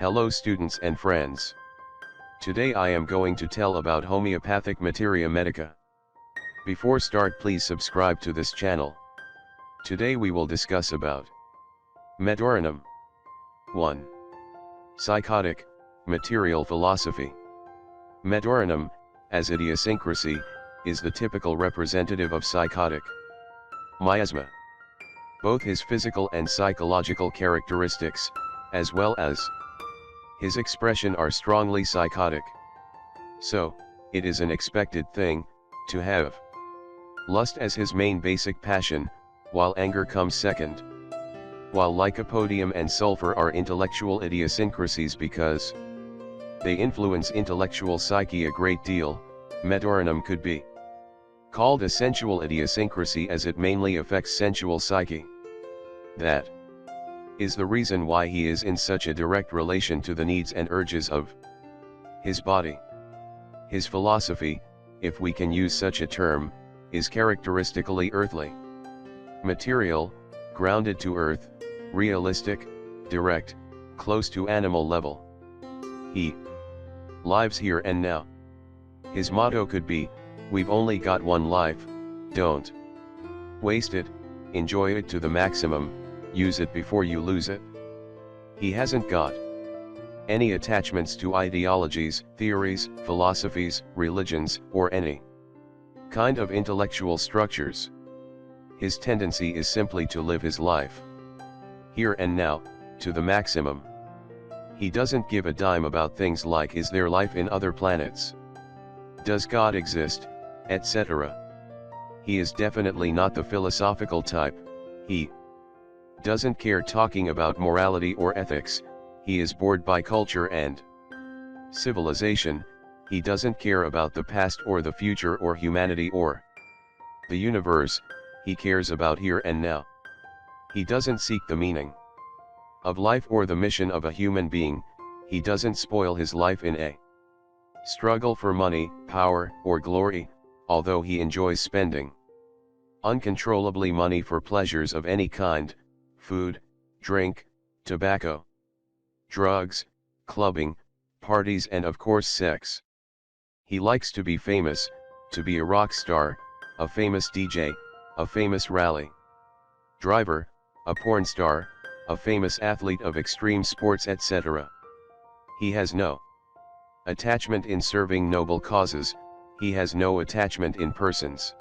Hello students and friends. Today I am going to tell about homeopathic Materia Medica. Before start, please subscribe to this channel. Today we will discuss about Medorrhinum. 1. Psychotic, material philosophy. Medorrhinum, as idiosyncrasy, is the typical representative of psychotic miasma. Both his physical and psychological characteristics, as well as his expression, are strongly psychotic. So, it is an expected thing to have lust as his main basic passion, while anger comes second. While lycopodium and sulfur are intellectual idiosyncrasies because they influence intellectual psyche a great deal, Medorrhinum could be called a sensual idiosyncrasy as it mainly affects sensual psyche. That is the reason why he is in such a direct relation to the needs and urges of his body. His philosophy, if we can use such a term, is characteristically earthly. Material, grounded to earth, realistic, direct, close to animal level. He lives here and now. His motto could be, "We've only got one life, don't waste it, enjoy it to the maximum, use it before you lose it." He hasn't got any attachments to ideologies, theories, philosophies, religions, or any kind of intellectual structures. His tendency is simply to live his life here and now, to the maximum. He doesn't give a dime about things like is there life in other planets, does God exist, etc. He is definitely not the philosophical type. He doesn't care talking about morality or ethics. He is bored by culture and civilization. He doesn't care about the past or the future or humanity or the universe. He cares about here and now. He doesn't seek the meaning of life or the mission of a human being. He doesn't spoil his life in a struggle for money, power, or glory, although he enjoys spending uncontrollably money for pleasures of any kind: food, drink, tobacco, drugs, clubbing, parties, and of course sex. He likes to be famous, to be a rock star, a famous DJ, a famous rally driver, a porn star, a famous athlete of extreme sports, etc. He has no attachment in serving noble causes. He has no attachment in persons,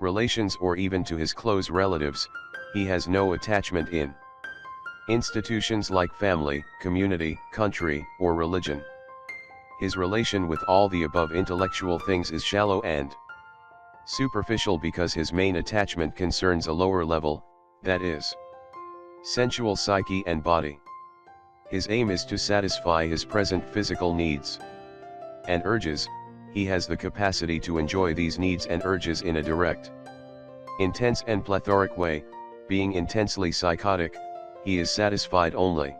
relations, or even to his close relatives. He has no attachment in institutions like family, community, country, or religion. His relation with all the above intellectual things is shallow and superficial because his main attachment concerns a lower level, that is, sensual psyche and body. His aim is to satisfy his present physical needs and urges. He has the capacity to enjoy these needs and urges in a direct, intense and plethoric way. Being intensely psychotic, he is satisfied only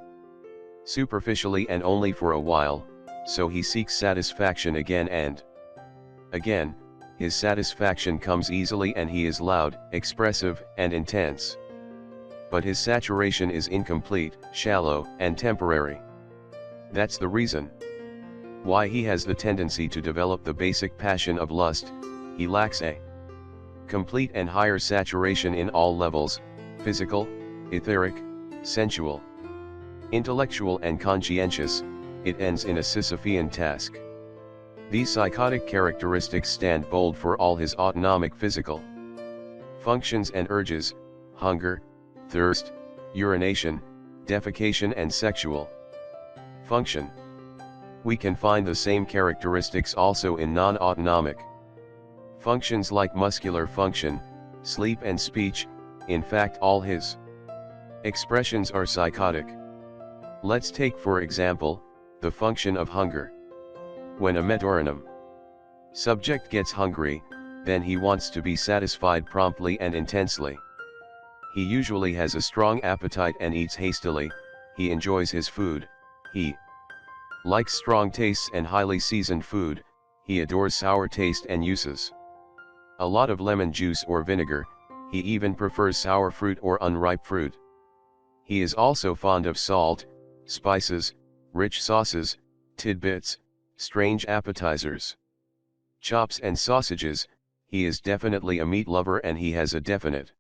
superficially and only for a while, so he seeks satisfaction again and again. His satisfaction comes easily and he is loud, expressive, and intense. But his saturation is incomplete, shallow, and temporary. That's the reason why he has the tendency to develop the basic passion of lust. He lacks a complete and higher saturation in all levels: physical, etheric, sensual, intellectual, and conscientious. It ends in a Sisyphean task. These psychotic characteristics stand bold for all his autonomic physical functions and urges: hunger, thirst, urination, defecation, and sexual function. We can find the same characteristics also in non-autonomic functions like muscular function, sleep, and speech. In fact, all his expressions are psychotic. Let's take for example, the function of hunger. When a Medorrhinum subject gets hungry, then he wants to be satisfied promptly and intensely. He usually has a strong appetite and eats hastily. He enjoys his food. He likes strong tastes and highly seasoned food. He adores sour taste and uses a lot of lemon juice or vinegar. He even prefers sour fruit or unripe fruit. He is also fond of salt, spices, rich sauces, tidbits, strange appetizers, chops and sausages. He is definitely a meat lover and he has a definite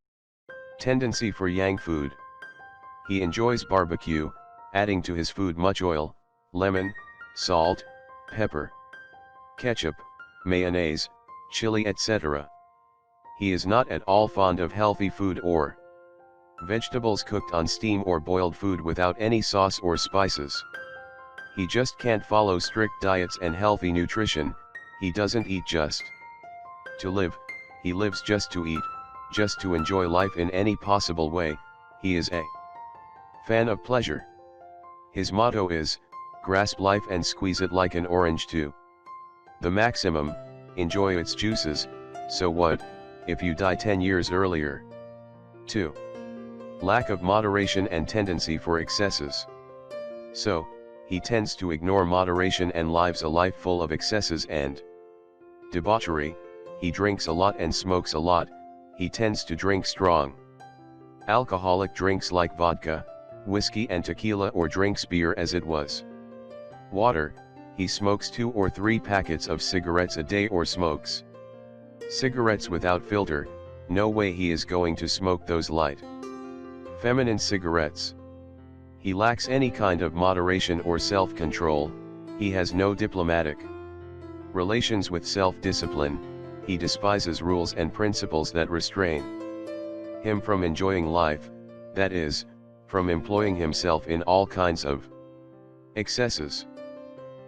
tendency for yang food. He enjoys barbecue, adding to his food much oil, lemon, salt, pepper, ketchup, mayonnaise, chili, etc. He is not at all fond of healthy food or vegetables cooked on steam or boiled food without any sauce or spices. He just can't follow strict diets and healthy nutrition. He doesn't eat just to live, he lives just to eat, just to enjoy life in any possible way. He is a fan of pleasure. His motto is, grasp life and squeeze it like an orange to the maximum, enjoy its juices. So what, if you die 10 years earlier? 2. Lack of moderation and tendency for excesses. So, he tends to ignore moderation and lives a life full of excesses and debauchery. He drinks a lot and smokes a lot. He tends to drink strong alcoholic drinks like vodka, whiskey and tequila, or drinks beer as it was water. He smokes 2 or 3 packets of cigarettes a day or smokes cigarettes without filter. No way he is going to smoke those light feminine cigarettes. He lacks any kind of moderation or self-control. He has no diplomatic relations with self-discipline. He despises rules and principles that restrain him from enjoying life, that is, from employing himself in all kinds of excesses.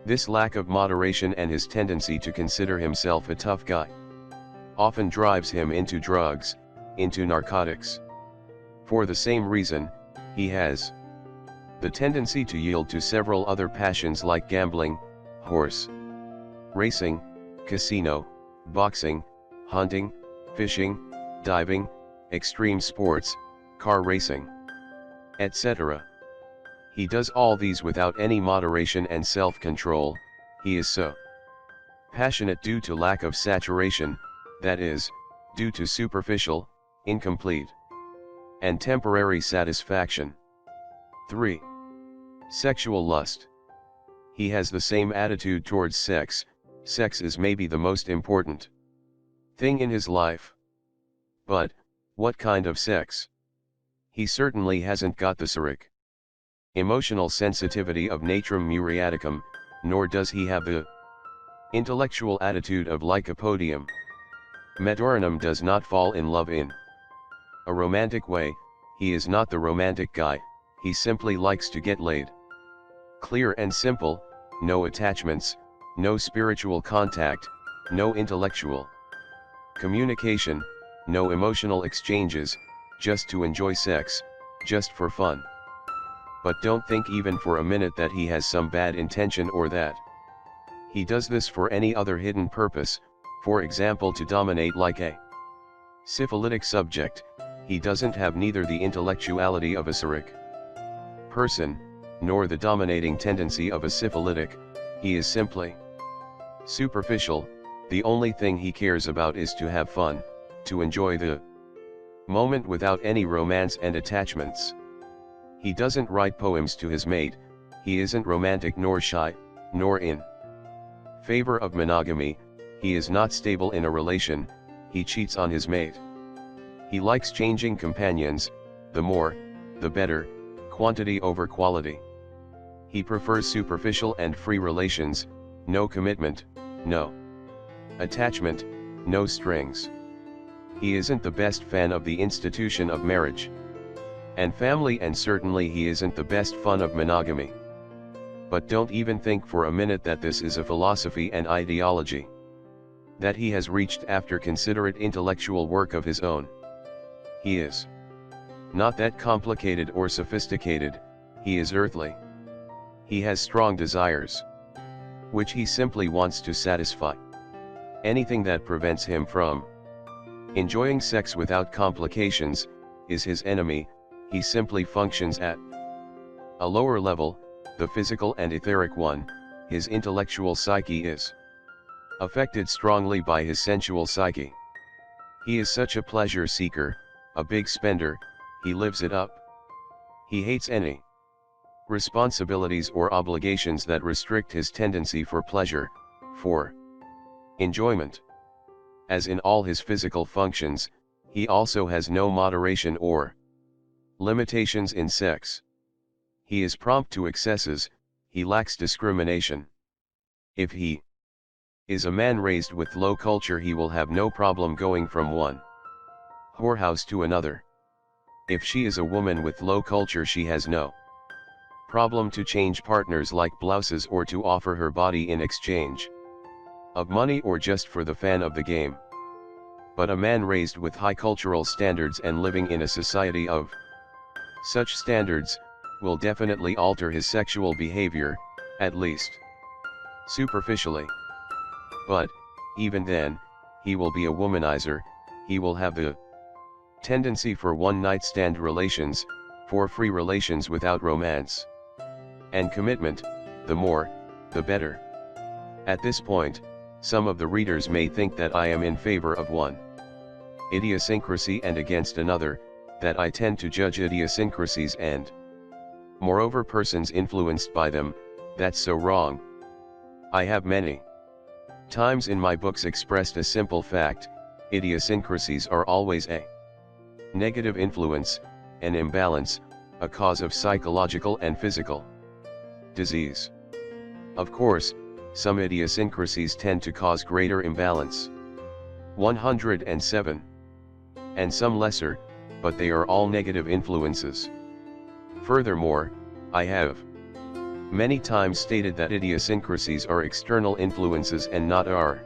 This lack of moderation and his tendency to consider himself a tough guy often drives him into drugs, into narcotics. For the same reason, he has the tendency to yield to several other passions like gambling, horse racing, casino, boxing, hunting, fishing, diving, extreme sports, car racing, etc. He does all these without any moderation and self-control. He is so passionate due to lack of saturation, that is, due to superficial, incomplete, and temporary satisfaction. 3. Sexual lust. He has the same attitude towards sex. Sex is maybe the most important thing in his life. But, what kind of sex? He certainly hasn't got the Boericke emotional sensitivity of Natrum muriaticum, nor does he have the intellectual attitude of Lycopodium. Medorrhinum does not fall in love in a romantic way. He is not the romantic guy, he simply likes to get laid. Clear and simple, no attachments, no spiritual contact, no intellectual communication, no emotional exchanges, just to enjoy sex, just for fun. But don't think even for a minute that he has some bad intention or that he does this for any other hidden purpose, for example to dominate like a syphilitic subject. He doesn't have neither the intellectuality of a Boericke person, nor the dominating tendency of a syphilitic. He is simply superficial. The only thing he cares about is to have fun, to enjoy the moment without any romance and attachments. He doesn't write poems to his mate. He isn't romantic nor shy, nor in favor of monogamy. He is not stable in a relation. He cheats on his mate. He likes changing companions, the more, the better, quantity over quality. He prefers superficial and free relations, no commitment, no attachment, no strings. He isn't the best fan of the institution of marriage and family, and certainly he isn't the best fan of monogamy. But don't even think for a minute that this is a philosophy and ideology that he has reached after considerate intellectual work of his own. He is not that complicated or sophisticated. He is earthly. He has strong desires, which he simply wants to satisfy. Anything that prevents him from enjoying sex without complications is his enemy. He simply functions at a lower level, the physical and etheric one. His intellectual psyche is affected strongly by his sensual psyche. He is such a pleasure seeker, a big spender. He lives it up. He hates any responsibilities or obligations that restrict his tendency for pleasure, for enjoyment. As in all his physical functions, he also has no moderation or limitations in sex. He is prompt to excesses, he lacks discrimination. If he is a man raised with low culture, he will have no problem going from one whorehouse to another. If she is a woman with low culture, she has no problem to change partners like blouses or to offer her body in exchange of money or just for the fan of the game. But a man raised with high cultural standards and living in a society of such standards, will definitely alter his sexual behavior, at least superficially. But, even then, he will be a womanizer, he will have the tendency for one-night stand relations, for free relations without romance and commitment, the more, the better. At this point, some of the readers may think that I am in favor of one idiosyncrasy and against another, that I tend to judge idiosyncrasies and, moreover, persons influenced by them. That's so wrong. I have many times in my books expressed a simple fact: idiosyncrasies are always a negative influence, an imbalance, a cause of psychological and physical disease. Of course, some idiosyncrasies tend to cause greater imbalance, 107, and some lesser, but they are all negative influences. Furthermore, I have many times stated that idiosyncrasies are external influences and not our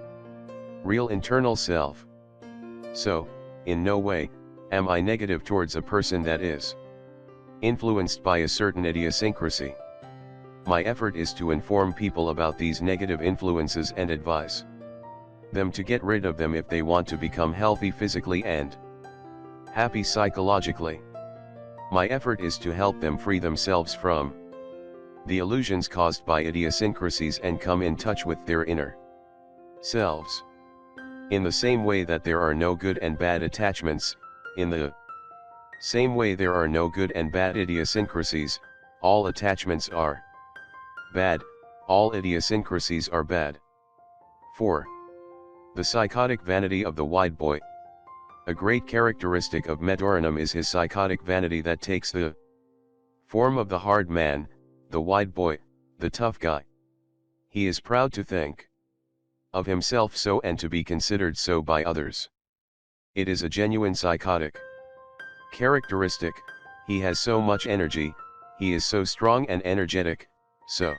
real internal self. So, in no way am I negative towards a person that is influenced by a certain idiosyncrasy. My effort is to inform people about these negative influences and advise them to get rid of them if they want to become healthy physically and happy psychologically. My effort is to help them free themselves from the illusions caused by idiosyncrasies and come in touch with their inner selves. In the same way that there are no good and bad attachments, in the same way there are no good and bad idiosyncrasies. All attachments are bad, all idiosyncrasies are bad. 4. The psychotic vanity of the wide boy. A great characteristic of Medorrhinum is his psychotic vanity that takes the form of the hard man, the wide boy, the tough guy. He is proud to think of himself so and to be considered so by others. It is a genuine psychotic characteristic. He has so much energy, he is so strong and energetic, so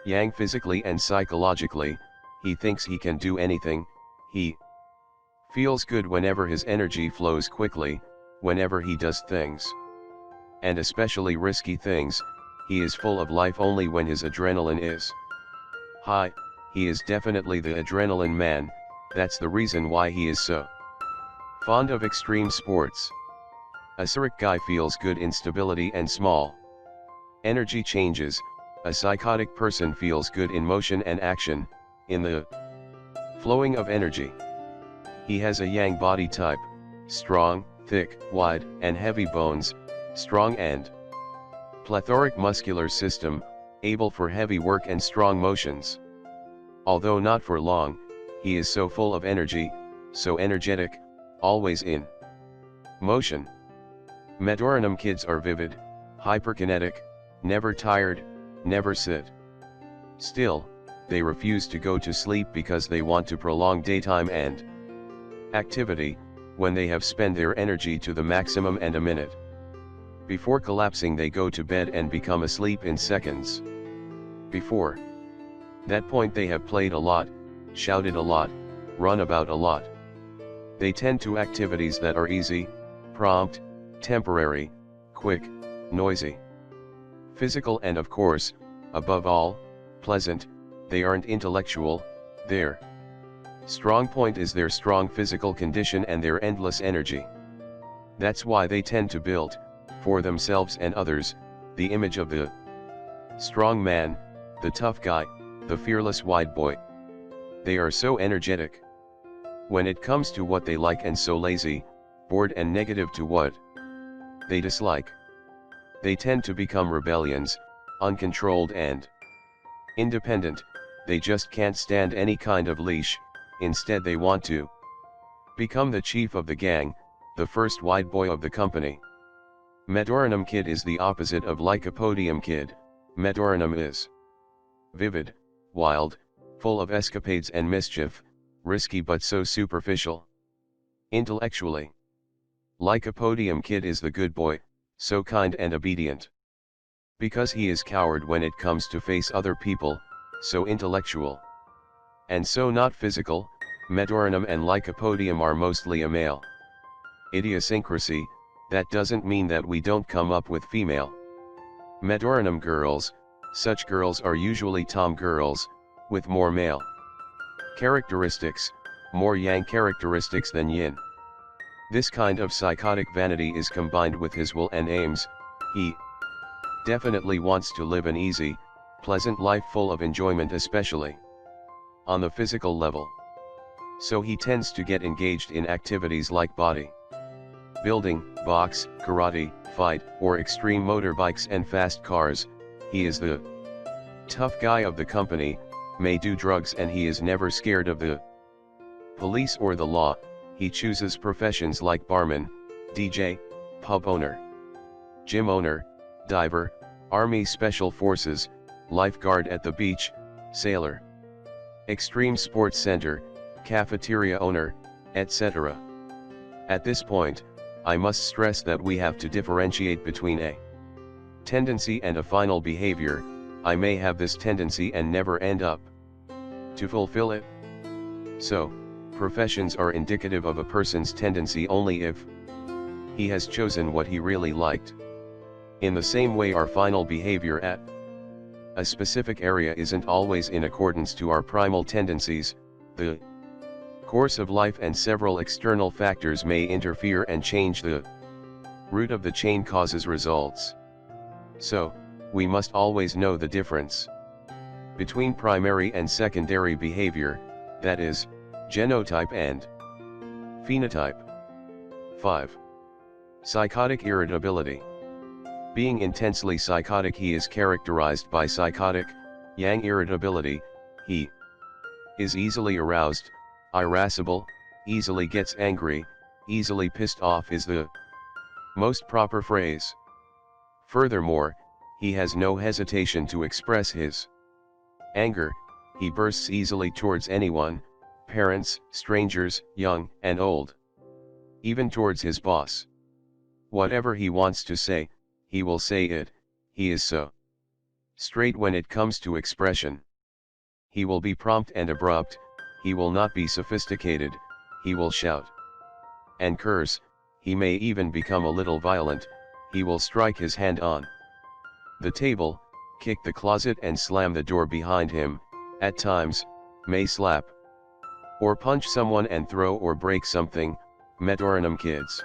yang physically and psychologically, he thinks he can do anything. He feels good whenever his energy flows quickly, whenever he does things, and especially risky things. He is full of life only when his adrenaline is high. He is definitely the adrenaline man. That's the reason why he is so fond of extreme sports. A psychic guy feels good in stability and small energy changes. A psychotic person feels good in motion and action, in the flowing of energy. He has a yang body type, strong, thick, wide, and heavy bones, strong and plethoric muscular system, able for heavy work and strong motions. Although not for long, he is so full of energy, so energetic, always in motion. Medorrhinum kids are vivid, hyperkinetic, never tired, never sit still. They refuse to go to sleep because they want to prolong daytime and activity, when they have spent their energy to the maximum, and a minute before collapsing they go to bed and become asleep in seconds. Before that point they have played a lot, shouted a lot, run about a lot. They tend to activities that are easy, prompt, temporary, quick, noisy, physical, and of course, above all, pleasant. They aren't intellectual. Their strong point is their strong physical condition and their endless energy. That's why they tend to build, for themselves and others, the image of the strong man, the tough guy, the fearless wide boy. They are so energetic when it comes to what they like, and so lazy, bored, and negative to what they dislike. They tend to become rebellions, uncontrolled and independent. They just can't stand any kind of leash. Instead they want to become the chief of the gang, the first white boy of the company. Medorrhinum kid is the opposite of Lycopodium kid. Medorrhinum is vivid, wild, full of escapades and mischief, risky but so superficial. Intellectually, Lycopodium kid is the good boy, so kind and obedient. Because he is coward when it comes to face other people, so intellectual. And so not physical. Medorrhinum and Lycopodium are mostly a male idiosyncrasy. That doesn't mean that we don't come up with female Medorrhinum girls. Such girls are usually tom girls, with more male characteristics, more yang characteristics than yin. This kind of psychotic vanity is combined with his will and aims. He definitely wants to live an easy, pleasant life full of enjoyment, especially on the physical level. So he tends to get engaged in activities like body building, box, karate, fight, or extreme motorbikes and fast cars. He is the tough guy of the company, may do drugs, and he is never scared of the police or the law. He chooses professions like barman, DJ, pub owner, gym owner, diver, Army Special Forces, lifeguard at the beach, sailor, extreme sports center, cafeteria owner, etc. At this point, I must stress that we have to differentiate between a tendency and a final behavior. I may have this tendency and never end up to fulfill it. So, professions are indicative of a person's tendency only if he has chosen what he really liked. In the same way, our final behavior at a specific area isn't always in accordance to our primal tendencies. The course of life and several external factors may interfere and change the root of the chain causes results. So, we must always know the difference between primary and secondary behavior, that is, genotype and phenotype. 5. Psychotic irritability. Being intensely psychotic, he is characterized by psychotic, yang irritability. He is easily aroused, irascible, easily gets angry, easily pissed off is the most proper phrase. Furthermore, he has no hesitation to express his anger. He bursts easily towards anyone, parents, strangers, young and old, even towards his boss. Whatever he wants to say, he will say it. He is so straight when it comes to expression. He will be prompt and abrupt. He will not be sophisticated. He will shout and curse. He may even become a little violent. He will strike his hand on the table, kick the closet and slam the door behind him. At times, may slap or punch someone and throw or break something. Medorrhinum kids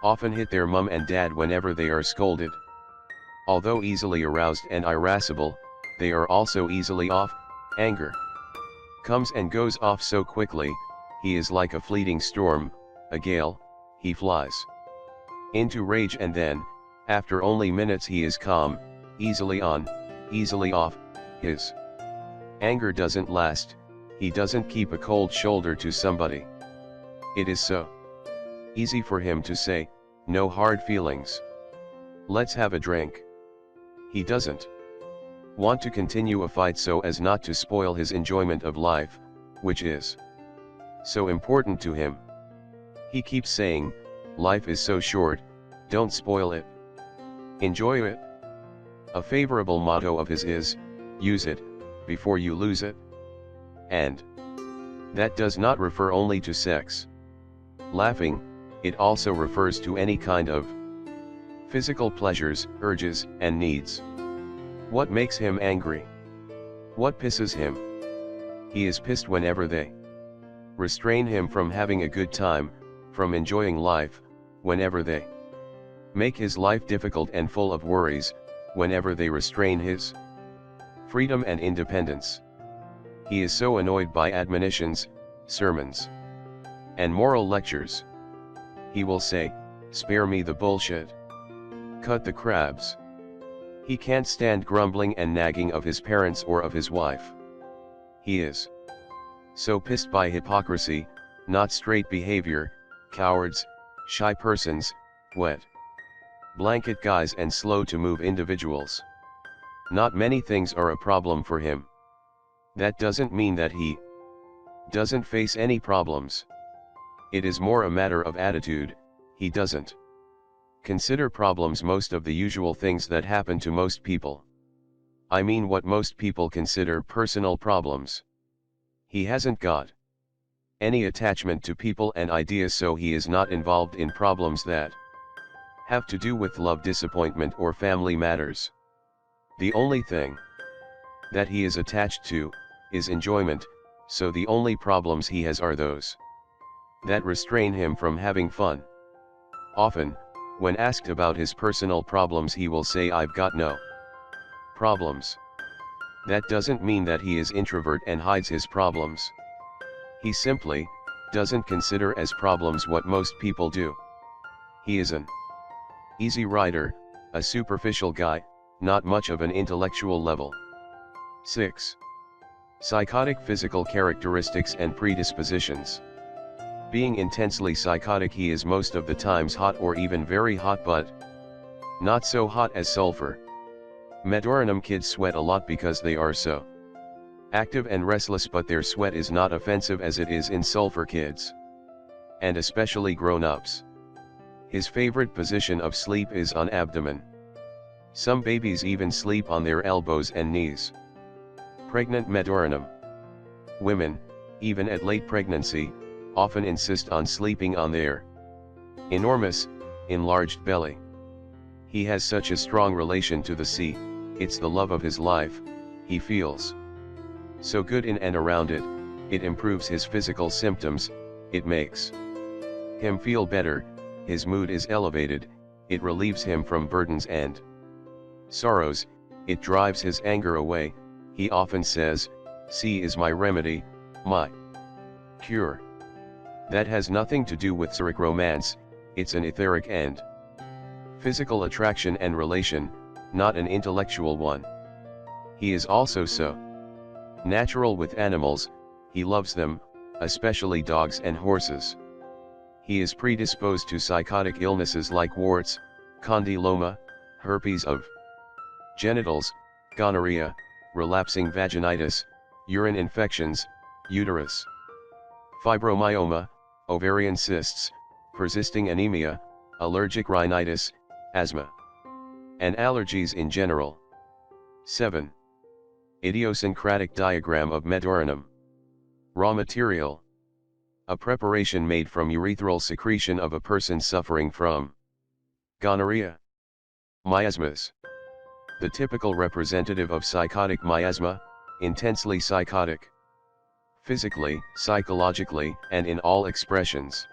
often hit their mum and dad whenever they are scolded. Although easily aroused and irascible, they are also easily off. Anger comes and goes off so quickly. He is like a fleeting storm, a gale. He flies into rage and then, after only minutes, he is calm, easily on, easily off. His anger doesn't last. He doesn't keep a cold shoulder to somebody. It is so easy for him to say, no hard feelings. Let's have a drink. He doesn't want to continue a fight so as not to spoil his enjoyment of life, which is so important to him. He keeps saying, life is so short, don't spoil it. Enjoy it. A favorable motto of his is, use it, before you lose it. And that does not refer only to sex. Laughing, it also refers to any kind of physical pleasures, urges, and needs. What makes him angry? What pisses him? He is pissed whenever they restrain him from having a good time, from enjoying life, whenever they make his life difficult and full of worries, whenever they restrain his freedom and independence. He is so annoyed by admonitions, sermons, and moral lectures. He will say, spare me the bullshit. Cut the crabs. He can't stand grumbling and nagging of his parents or of his wife. He is so pissed by hypocrisy, not straight behavior, cowards, shy persons, wet blanket guys and slow to move individuals. Not many things are a problem for him. That doesn't mean that he doesn't face any problems. It is more a matter of attitude. He doesn't consider problems most of the usual things that happen to most people. I mean what most people consider personal problems. He hasn't got any attachment to people and ideas, so he is not involved in problems that have to do with love, disappointment or family matters. The only thing that he is attached to is enjoyment, so the only problems he has are those that restrain him from having fun. Often, when asked about his personal problems, he will say, "I've got no problems." That doesn't mean that he is introvert and hides his problems. He simply doesn't consider as problems what most people do. He is an easy rider, a superficial guy, not much of an intellectual level. 6. Psychotic physical characteristics and predispositions. Being intensely psychotic, he is most of the times hot or even very hot, but not so hot as sulfur. Medorrhinum kids sweat a lot because they are so active and restless, but their sweat is not offensive as it is in sulfur kids, and especially grown-ups. His favorite position of sleep is on abdomen. Some babies even sleep on their elbows and knees. Pregnant Medorrhinum women, even at late pregnancy, often insist on sleeping on their enormous, enlarged belly. He has such a strong relation to the sea, it's the love of his life. He feels so good in and around it. It improves his physical symptoms, it makes him feel better, his mood is elevated, it relieves him from burdens and sorrows, it drives his anger away. He often says, "Sea is my remedy, my cure." That has nothing to do with psychic romance, it's an etheric and physical attraction and relation, not an intellectual one. He is also so natural with animals, he loves them, especially dogs and horses. He is predisposed to psychotic illnesses like warts, condyloma, herpes of genitals, gonorrhea, relapsing vaginitis, urine infections, uterus fibromyoma, ovarian cysts, persisting anemia, allergic rhinitis, asthma, and allergies in general. 7. Idiosyncratic diagram of Medorrhinum. Raw material. A preparation made from urethral secretion of a person suffering from gonorrhea. Miasmas. The typical representative of psychotic miasma, intensely psychotic. Physically, psychologically, and in all expressions.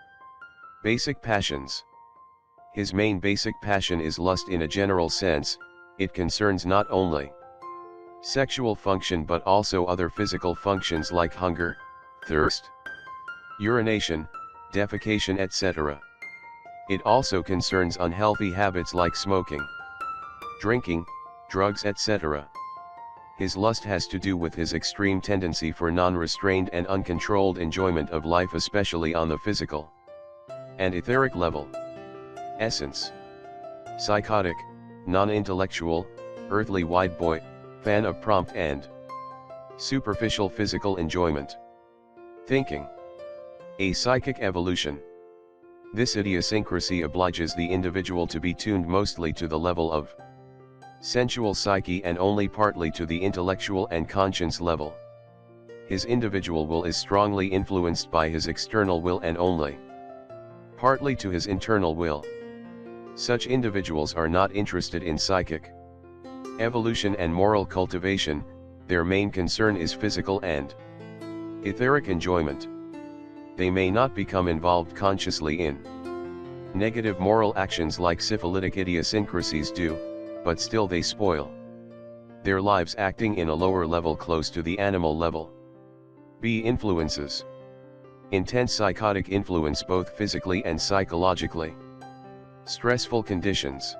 Basic passions. His main basic passion is lust in a general sense. It concerns not only sexual function but also other physical functions like hunger, thirst, urination, defecation, etc. It also concerns unhealthy habits like smoking, drinking, drugs, etc. His lust has to do with his extreme tendency for non-restrained and uncontrolled enjoyment of life, especially on the physical and etheric level. Essence. Psychotic, non-intellectual, earthly white boy, fan of prompt and superficial physical enjoyment. Thinking. A psychic evolution. This idiosyncrasy obliges the individual to be tuned mostly to the level of sensual psyche and only partly to the intellectual and conscience level. His individual will is strongly influenced by his external will and only partly to his internal will. Such individuals are not interested in psychic evolution and moral cultivation, their main concern is physical and etheric enjoyment. They may not become involved consciously in negative moral actions like syphilitic idiosyncrasies do, but still they spoil their lives acting in a lower level close to the animal level. B. Influences. Intense psychotic influence both physically and psychologically. Stressful conditions.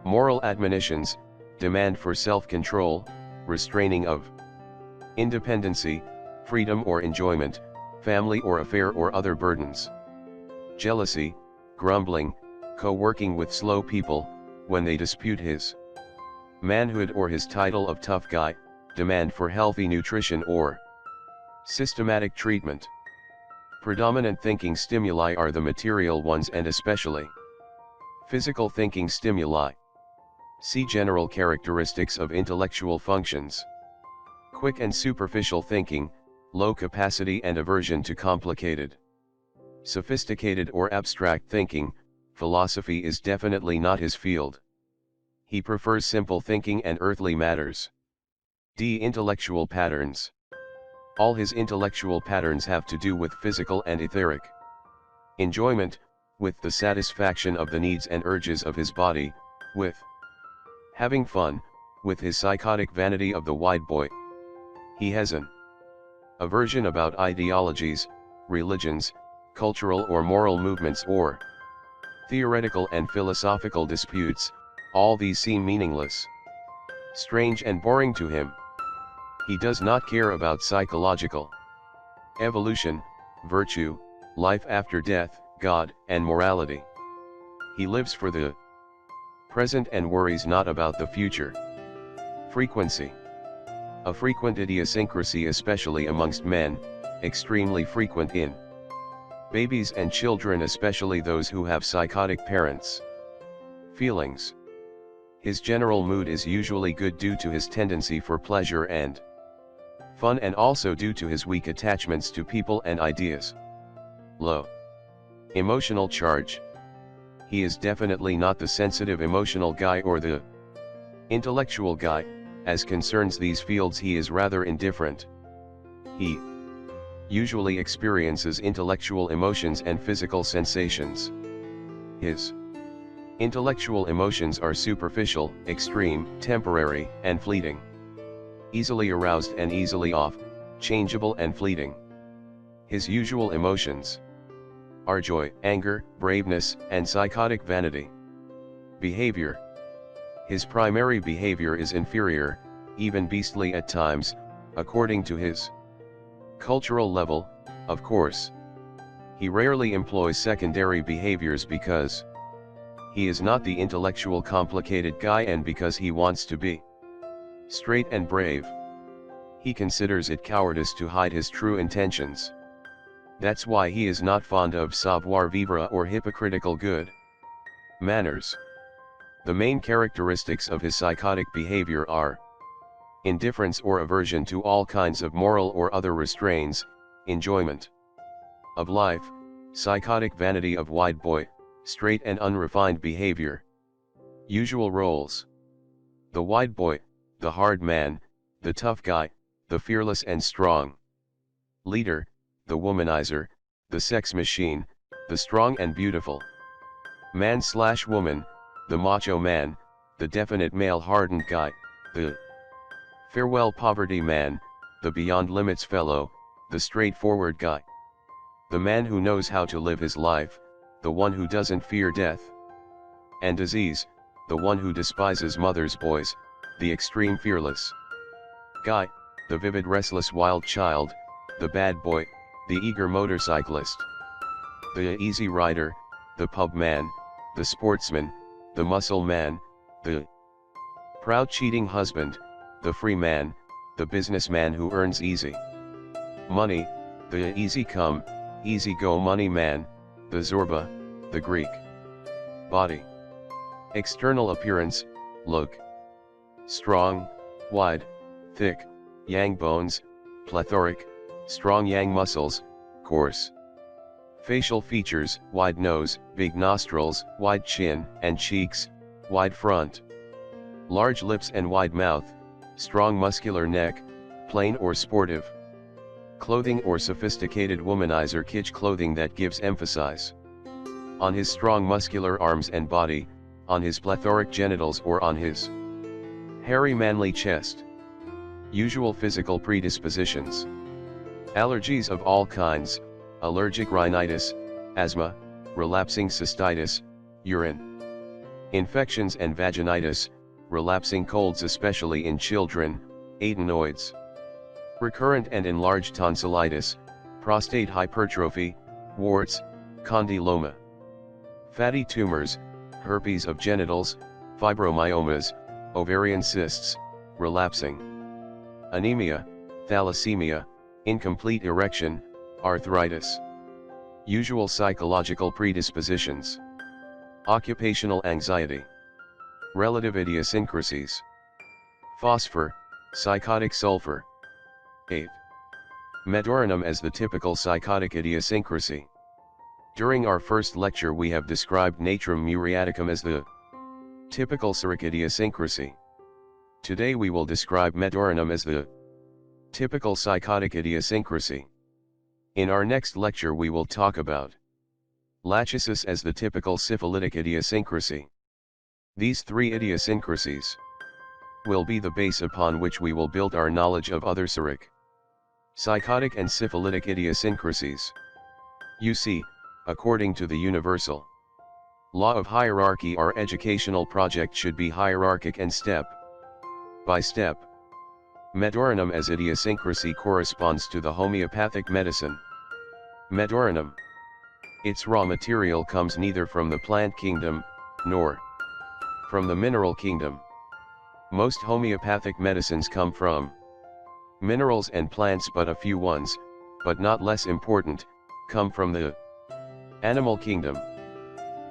Moral admonitions, demand for self-control, restraining of independency, freedom or enjoyment, family or affair or other burdens. Jealousy, grumbling, co-working with slow people, when they dispute his manhood or his title of tough guy, demand for healthy nutrition or systematic treatment. Predominant thinking stimuli are the material ones and especially physical thinking stimuli. See general characteristics of intellectual functions. Quick and superficial thinking, low capacity and aversion to complicated. Sophisticated or abstract thinking, philosophy is definitely not his field. He prefers simple thinking and earthly matters. D. Intellectual patterns. All his intellectual patterns have to do with physical and etheric enjoyment, with the satisfaction of the needs and urges of his body, with having fun, with his psychotic vanity of the wide boy. He has an aversion about ideologies, religions, cultural or moral movements or theoretical and philosophical disputes. All these seem meaningless, strange and boring to him. He does not care about psychological evolution, virtue, life after death, God, and morality. He lives for the present and worries not about the future. Frequency. A frequent idiosyncrasy, especially amongst men, extremely frequent in babies and children, especially those who have psychotic parents. Feelings. His general mood is usually good due to his tendency for pleasure and fun, and also due to his weak attachments to people and ideas. Low emotional charge. He is definitely not the sensitive emotional guy or the intellectual guy. As concerns these fields, he is rather indifferent. He usually experiences intellectual emotions and physical sensations. His intellectual emotions are superficial, extreme, temporary, and fleeting. Easily aroused and easily off, changeable and fleeting. His usual emotions are joy, anger, braveness, and psychotic vanity. Behavior. His primary behavior is inferior, even beastly at times, according to his cultural level, of course. He rarely employs secondary behaviors because he is not the intellectual complicated guy, and because he wants to be straight and brave. He considers it cowardice to hide his true intentions. That's why he is not fond of savoir vivre or hypocritical good manners. The main characteristics of his psychotic behavior are indifference or aversion to all kinds of moral or other restraints, enjoyment of life, psychotic vanity of wide boy, straight and unrefined behavior. Usual roles: the wide boy, the hard man, the tough guy, the fearless and strong leader, the womanizer, the sex machine, the strong and beautiful man/woman, the macho man, the definite male hardened guy, the farewell poverty man, the beyond limits fellow, the straightforward guy, the man who knows how to live his life, the one who doesn't fear death and disease, the one who despises mother's boys, the extreme fearless guy, the vivid restless wild child, the bad boy, the eager motorcyclist, the easy rider, the pub man, the sportsman, the muscle man, the proud cheating husband, the free man, the businessman who earns easy money, the easy come, easy go money man, the Zorba, the Greek body. External appearance: look strong, wide, thick, yang bones, plethoric, strong yang muscles, coarse. Facial features: wide nose, big nostrils, wide chin and cheeks, wide front, large lips and wide mouth, strong muscular neck, plain or sportive clothing or sophisticated womanizer kitsch clothing that gives emphasis on his strong muscular arms and body, on his plethoric genitals or on his hairy manly chest. Usual physical predispositions: allergies of all kinds, allergic rhinitis, asthma, relapsing cystitis, urine infections and vaginitis, relapsing colds especially in children, adenoids. Recurrent and enlarged tonsillitis, prostate hypertrophy, warts, condyloma. Fatty tumors, herpes of genitals, fibromyomas, ovarian cysts, relapsing. Anemia, thalassemia, incomplete erection, arthritis. Usual psychological predispositions. Occupational anxiety. Relative idiosyncrasies. Phosphor, psychotic sulfur. 8. Medorrhinum as the typical psychotic idiosyncrasy. During our first lecture we have described Natrum muriaticum as the typical Boericke idiosyncrasy. Today we will describe Medorrhinum as the typical psychotic idiosyncrasy. In our next lecture we will talk about Lachesis as the typical syphilitic idiosyncrasy. These three idiosyncrasies will be the base upon which we will build our knowledge of other Boericke, psychotic and syphilitic idiosyncrasies. You see, according to the universal law of hierarchy, our educational project should be hierarchic and step by step. Medorrhinum as idiosyncrasy corresponds to the homeopathic medicine. Medorrhinum. Its raw material comes neither from the plant kingdom, nor from the mineral kingdom. Most homeopathic medicines come from minerals and plants, but a few ones, but not less important, come from the animal kingdom.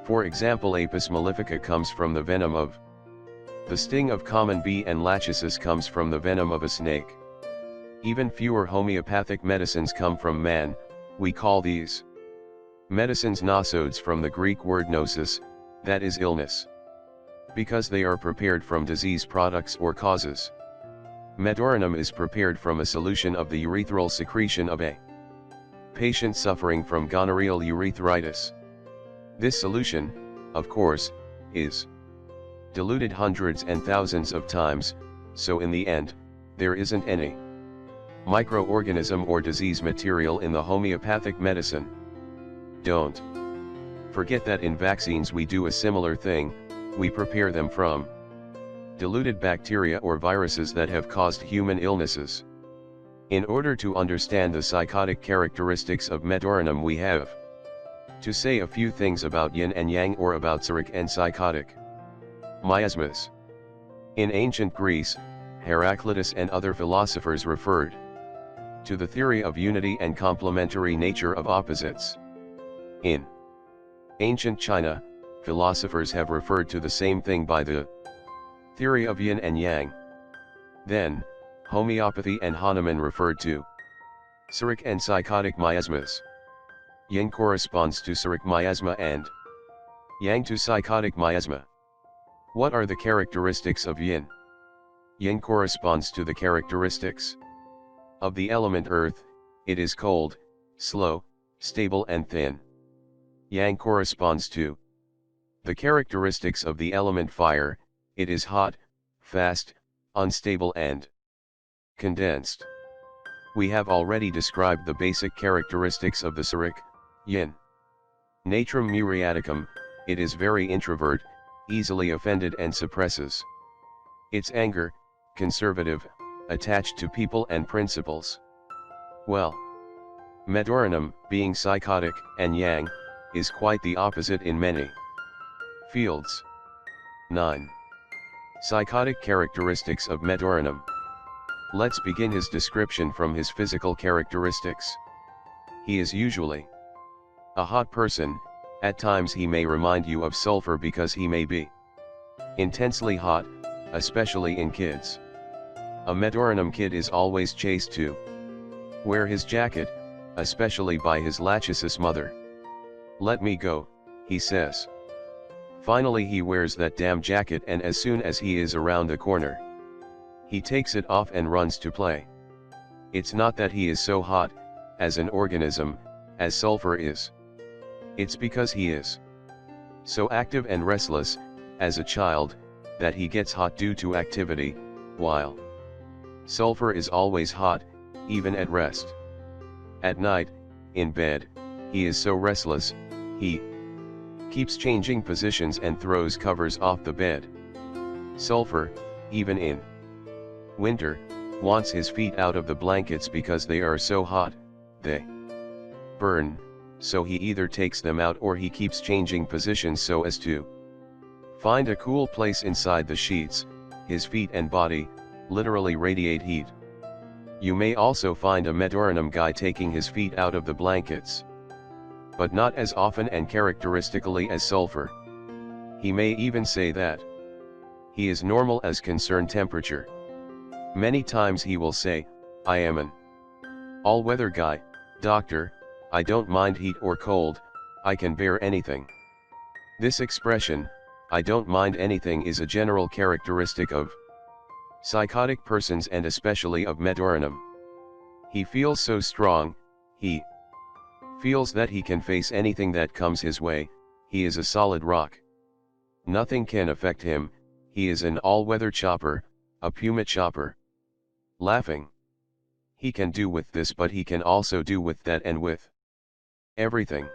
For example, Apis mellifica comes from the venom of the sting of common bee, and Lachesis comes from the venom of a snake. Even fewer homeopathic medicines come from man. We call these medicines nosodes, from the Greek word nosis, that is illness, because they are prepared from disease products or causes. Medorrhinum is prepared from a solution of the urethral secretion of a patient suffering from gonorrheal urethritis. This solution, of course, is diluted hundreds and thousands of times, so in the end, there isn't any microorganism or disease material in the homeopathic medicine. Don't forget that in vaccines we do a similar thing. We prepare them from diluted bacteria or viruses that have caused human illnesses. In order to understand the psychotic characteristics of Medorrhinum, we have to say a few things about yin and yang, or about Boericke and psychotic miasmas. In ancient Greece, Heraclitus and other philosophers referred to the theory of unity and complementary nature of opposites. In ancient China, philosophers have referred to the same thing by the theory of yin and yang. Then, homeopathy and Hahnemann referred to Boericke and psychotic miasmas. Yin corresponds to Boericke miasma and yang to psychotic miasma. What are the characteristics of yin? Yin corresponds to the characteristics of the element earth. It is cold, slow, stable and thin. Yang corresponds to the characteristics of the element fire. It is hot, fast, unstable and condensed. We have already described the basic characteristics of the Boericke, yin. Natrum muriaticum, it is very introvert, easily offended and suppresses its anger, conservative, attached to people and principles. Well, Medorrhinum, being psychotic and yang, is quite the opposite in many fields. 9. Psychotic characteristics of Medorrhinum. Let's begin his description from his physical characteristics. He is usually a hot person. At times he may remind you of sulfur because he may be intensely hot, especially in kids. A Medorrhinum kid is always chased to wear his jacket, especially by his Lachesis mother. "Let me go," he says. Finally he wears that damn jacket, and as soon as he is around the corner, he takes it off and runs to play. It's not that he is so hot, as an organism, as sulfur is. It's because he is so active and restless, as a child, that he gets hot due to activity, while sulfur is always hot, even at rest. At night, in bed, he is so restless, he keeps changing positions and throws covers off the bed. Sulfur, even in winter, wants his feet out of the blankets because they are so hot, they burn, so he either takes them out or he keeps changing positions so as to find a cool place inside the sheets. His feet and body literally radiate heat. You may also find a Medorrhinum guy taking his feet out of the blankets, but not as often and characteristically as sulfur. He may even say that he is normal as concerned temperature. Many times he will say, "I am an all-weather guy, doctor, I don't mind heat or cold, I can bear anything." This expression, "I don't mind anything," is a general characteristic of psychotic persons and especially of Medorrhinum. He feels so strong, he feels that he can face anything that comes his way, he is a solid rock. Nothing can affect him, he is an all-weather chopper, a puma chopper. Laughing. He can do with this, but he can also do with that and with everything.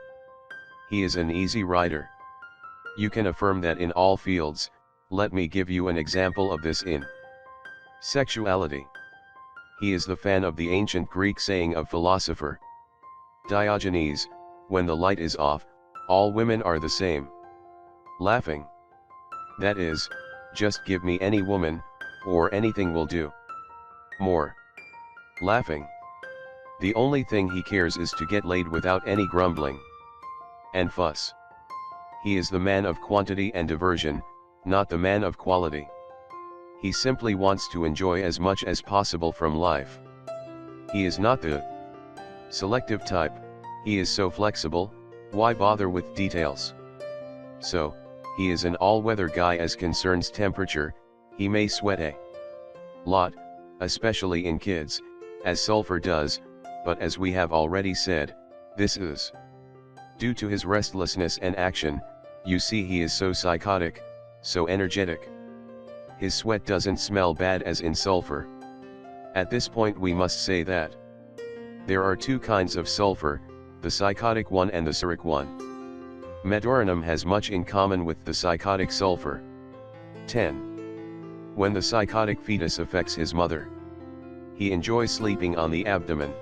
He is an easy rider. You can affirm that in all fields. Let me give you an example of this in sexuality. He is the fan of the ancient Greek saying of philosopher Diogenes, "When the light is off, all women are the same." Laughing. That is, just give me any woman, or anything will do. More. Laughing. The only thing he cares is to get laid without any grumbling and fuss. He is the man of quantity and diversion, not the man of quality. He simply wants to enjoy as much as possible from life. He is not the selective type, he is so flexible, why bother with details? So, he is an all-weather guy as concerns temperature. He may sweat a lot, especially in kids, as sulfur does, but as we have already said, this is due to his restlessness and action. You see, he is so psychotic, so energetic. His sweat doesn't smell bad as in sulfur. At this point we must say that there are two kinds of sulfur, the psychotic one and the serotic one. Medorrhinum has much in common with the psychotic sulfur. 10. When the psychotic fetus affects his mother, he enjoys sleeping on the abdomen.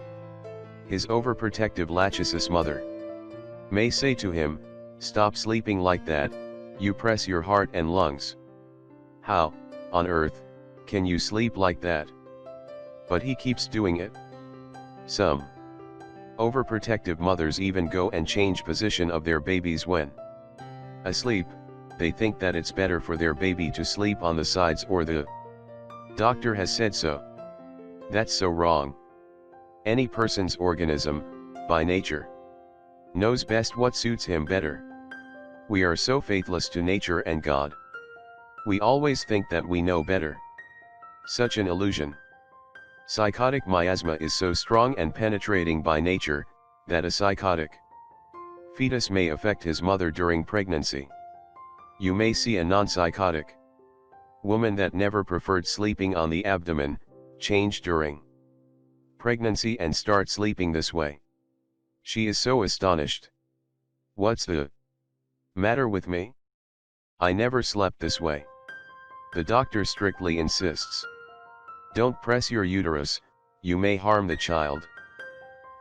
His overprotective lachesis mother may say to him, "Stop sleeping like that, you press your heart and lungs. How, on earth, can you sleep like that?" But he keeps doing it. Some overprotective mothers even go and change position of their babies when asleep. They think that it's better for their baby to sleep on the sides, or the doctor has said so. That's so wrong. Any person's organism, by nature, knows best what suits him better. We are so faithless to nature and God. We always think that we know better. Such an illusion. Psychotic miasma is so strong and penetrating by nature, that a psychotic fetus may affect his mother during pregnancy. You may see a non-psychotic woman that never preferred sleeping on the abdomen, change during pregnancy and start sleeping this way. She is so astonished. "What's the matter with me? I never slept this way." The doctor strictly insists, "Don't press your uterus, you may harm the child."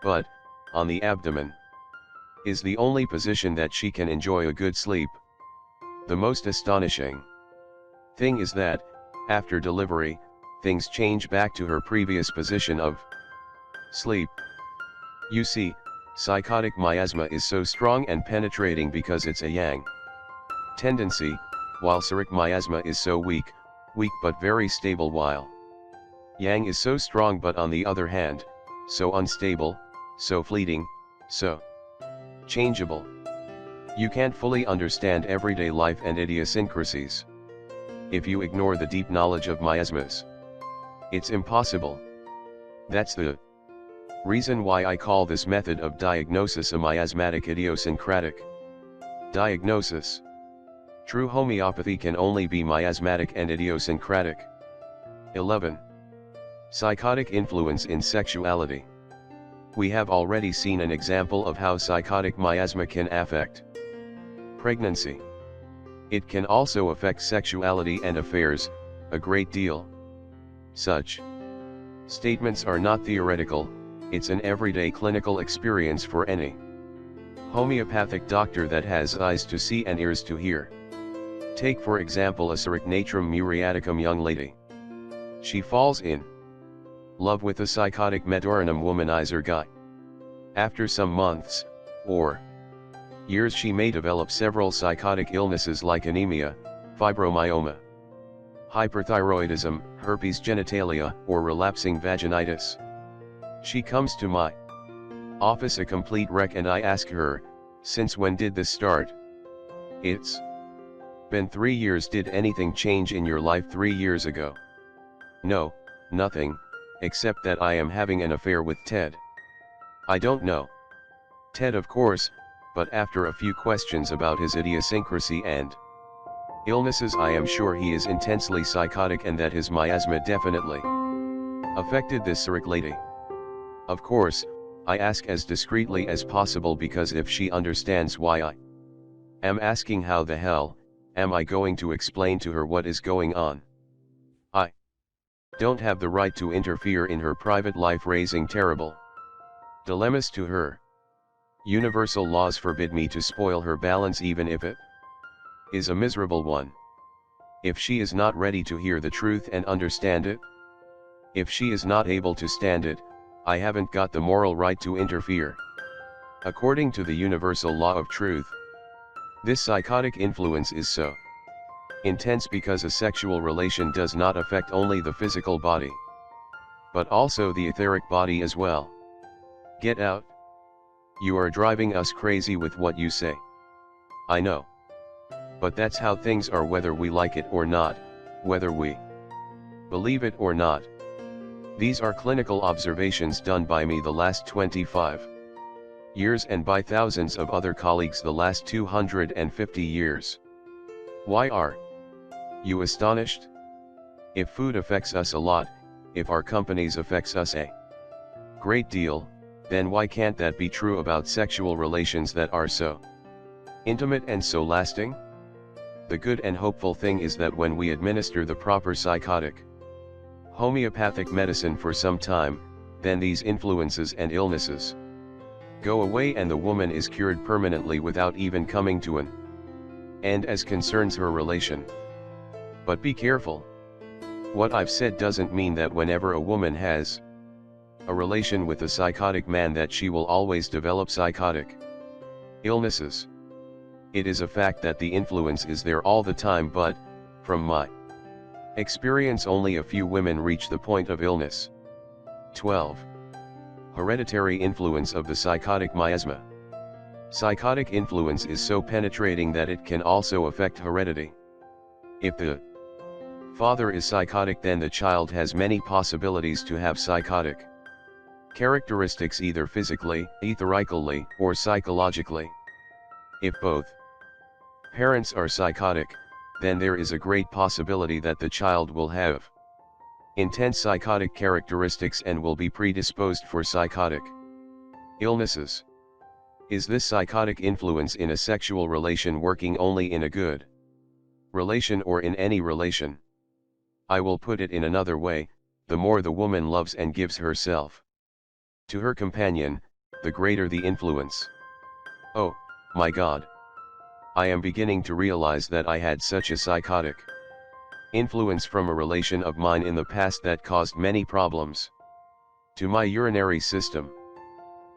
But, on the abdomen is the only position that she can enjoy a good sleep. The most astonishing thing is that, after delivery, things change back to her previous position of sleep. You see, psychotic miasma is so strong and penetrating because it's a yang tendency, while serotic miasma is so weak but very stable, while yang is so strong but on the other hand, so unstable, so fleeting, so changeable. You can't fully understand everyday life and idiosyncrasies if you ignore the deep knowledge of miasmas. It's impossible. That's the reason why I call this method of diagnosis a miasmatic idiosyncratic diagnosis. True homeopathy can only be miasmatic and idiosyncratic. 11. Psychotic influence in sexuality. We have already seen an example of how psychotic miasma can affect pregnancy. It can also affect sexuality and affairs, a great deal. Such statements are not theoretical, it's an everyday clinical experience for any homeopathic doctor that has eyes to see and ears to hear. Take for example a Sericnatrum muriaticum young lady. She falls in love with a psychotic Medorrhinum womanizer guy. After some months, or years, she may develop several psychotic illnesses like anemia, fibromyalgia, hyperthyroidism, herpes genitalia, or relapsing vaginitis. She comes to my office a complete wreck and I ask her, "Since when did this start?" "It's been 3 years. Did anything change in your life 3 years ago?" "No, nothing, except that I am having an affair with Ted." "I don't know Ted, of course, but after a few questions about his idiosyncrasy and illnesses, I am sure he is intensely psychotic and that his miasma definitely affected this Cyric lady." Of course, I ask as discreetly as possible, because if she understands why I am asking, how the hell am I going to explain to her what is going on? I don't have the right to interfere in her private life, raising terrible dilemmas to her. Universal laws forbid me to spoil her balance, even if it is a miserable one. If she is not ready to hear the truth and understand it, if she is not able to stand it, I haven't got the moral right to interfere. According to the universal law of truth, this psychotic influence is so intense because a sexual relation does not affect only the physical body, but also the etheric body as well. Get out. You are driving us crazy with what you say. I know. But that's how things are, whether we like it or not, whether we believe it or not. These are clinical observations done by me the last 25 years and by thousands of other colleagues the last 250 years. Why are you astonished? If food affects us a lot, if our companies affects us a great deal, then why can't that be true about sexual relations that are so intimate and so lasting? The good and hopeful thing is that when we administer the proper psychotic homeopathic medicine for some time, then these influences and illnesses go away and the woman is cured permanently without even coming to an end as concerns her relation. But be careful. What I've said doesn't mean that whenever a woman has a relation with a psychotic man that she will always develop psychotic illnesses. It is a fact that the influence is there all the time, but, from my experience, only a few women reach the point of illness. 12. Hereditary influence of the psychotic miasma. Psychotic influence is so penetrating that it can also affect heredity. If the father is psychotic, then the child has many possibilities to have psychotic characteristics, either physically, etherically, or psychologically. If both parents are psychotic, then there is a great possibility that the child will have intense psychotic characteristics and will be predisposed for psychotic illnesses. Is this psychotic influence in a sexual relation working only in a good relation or in any relation? I will put it in another way: the more the woman loves and gives herself to her companion, the greater the influence. Oh, my God. I am beginning to realize that I had such a psychotic influence from a relation of mine in the past that caused many problems to my urinary system.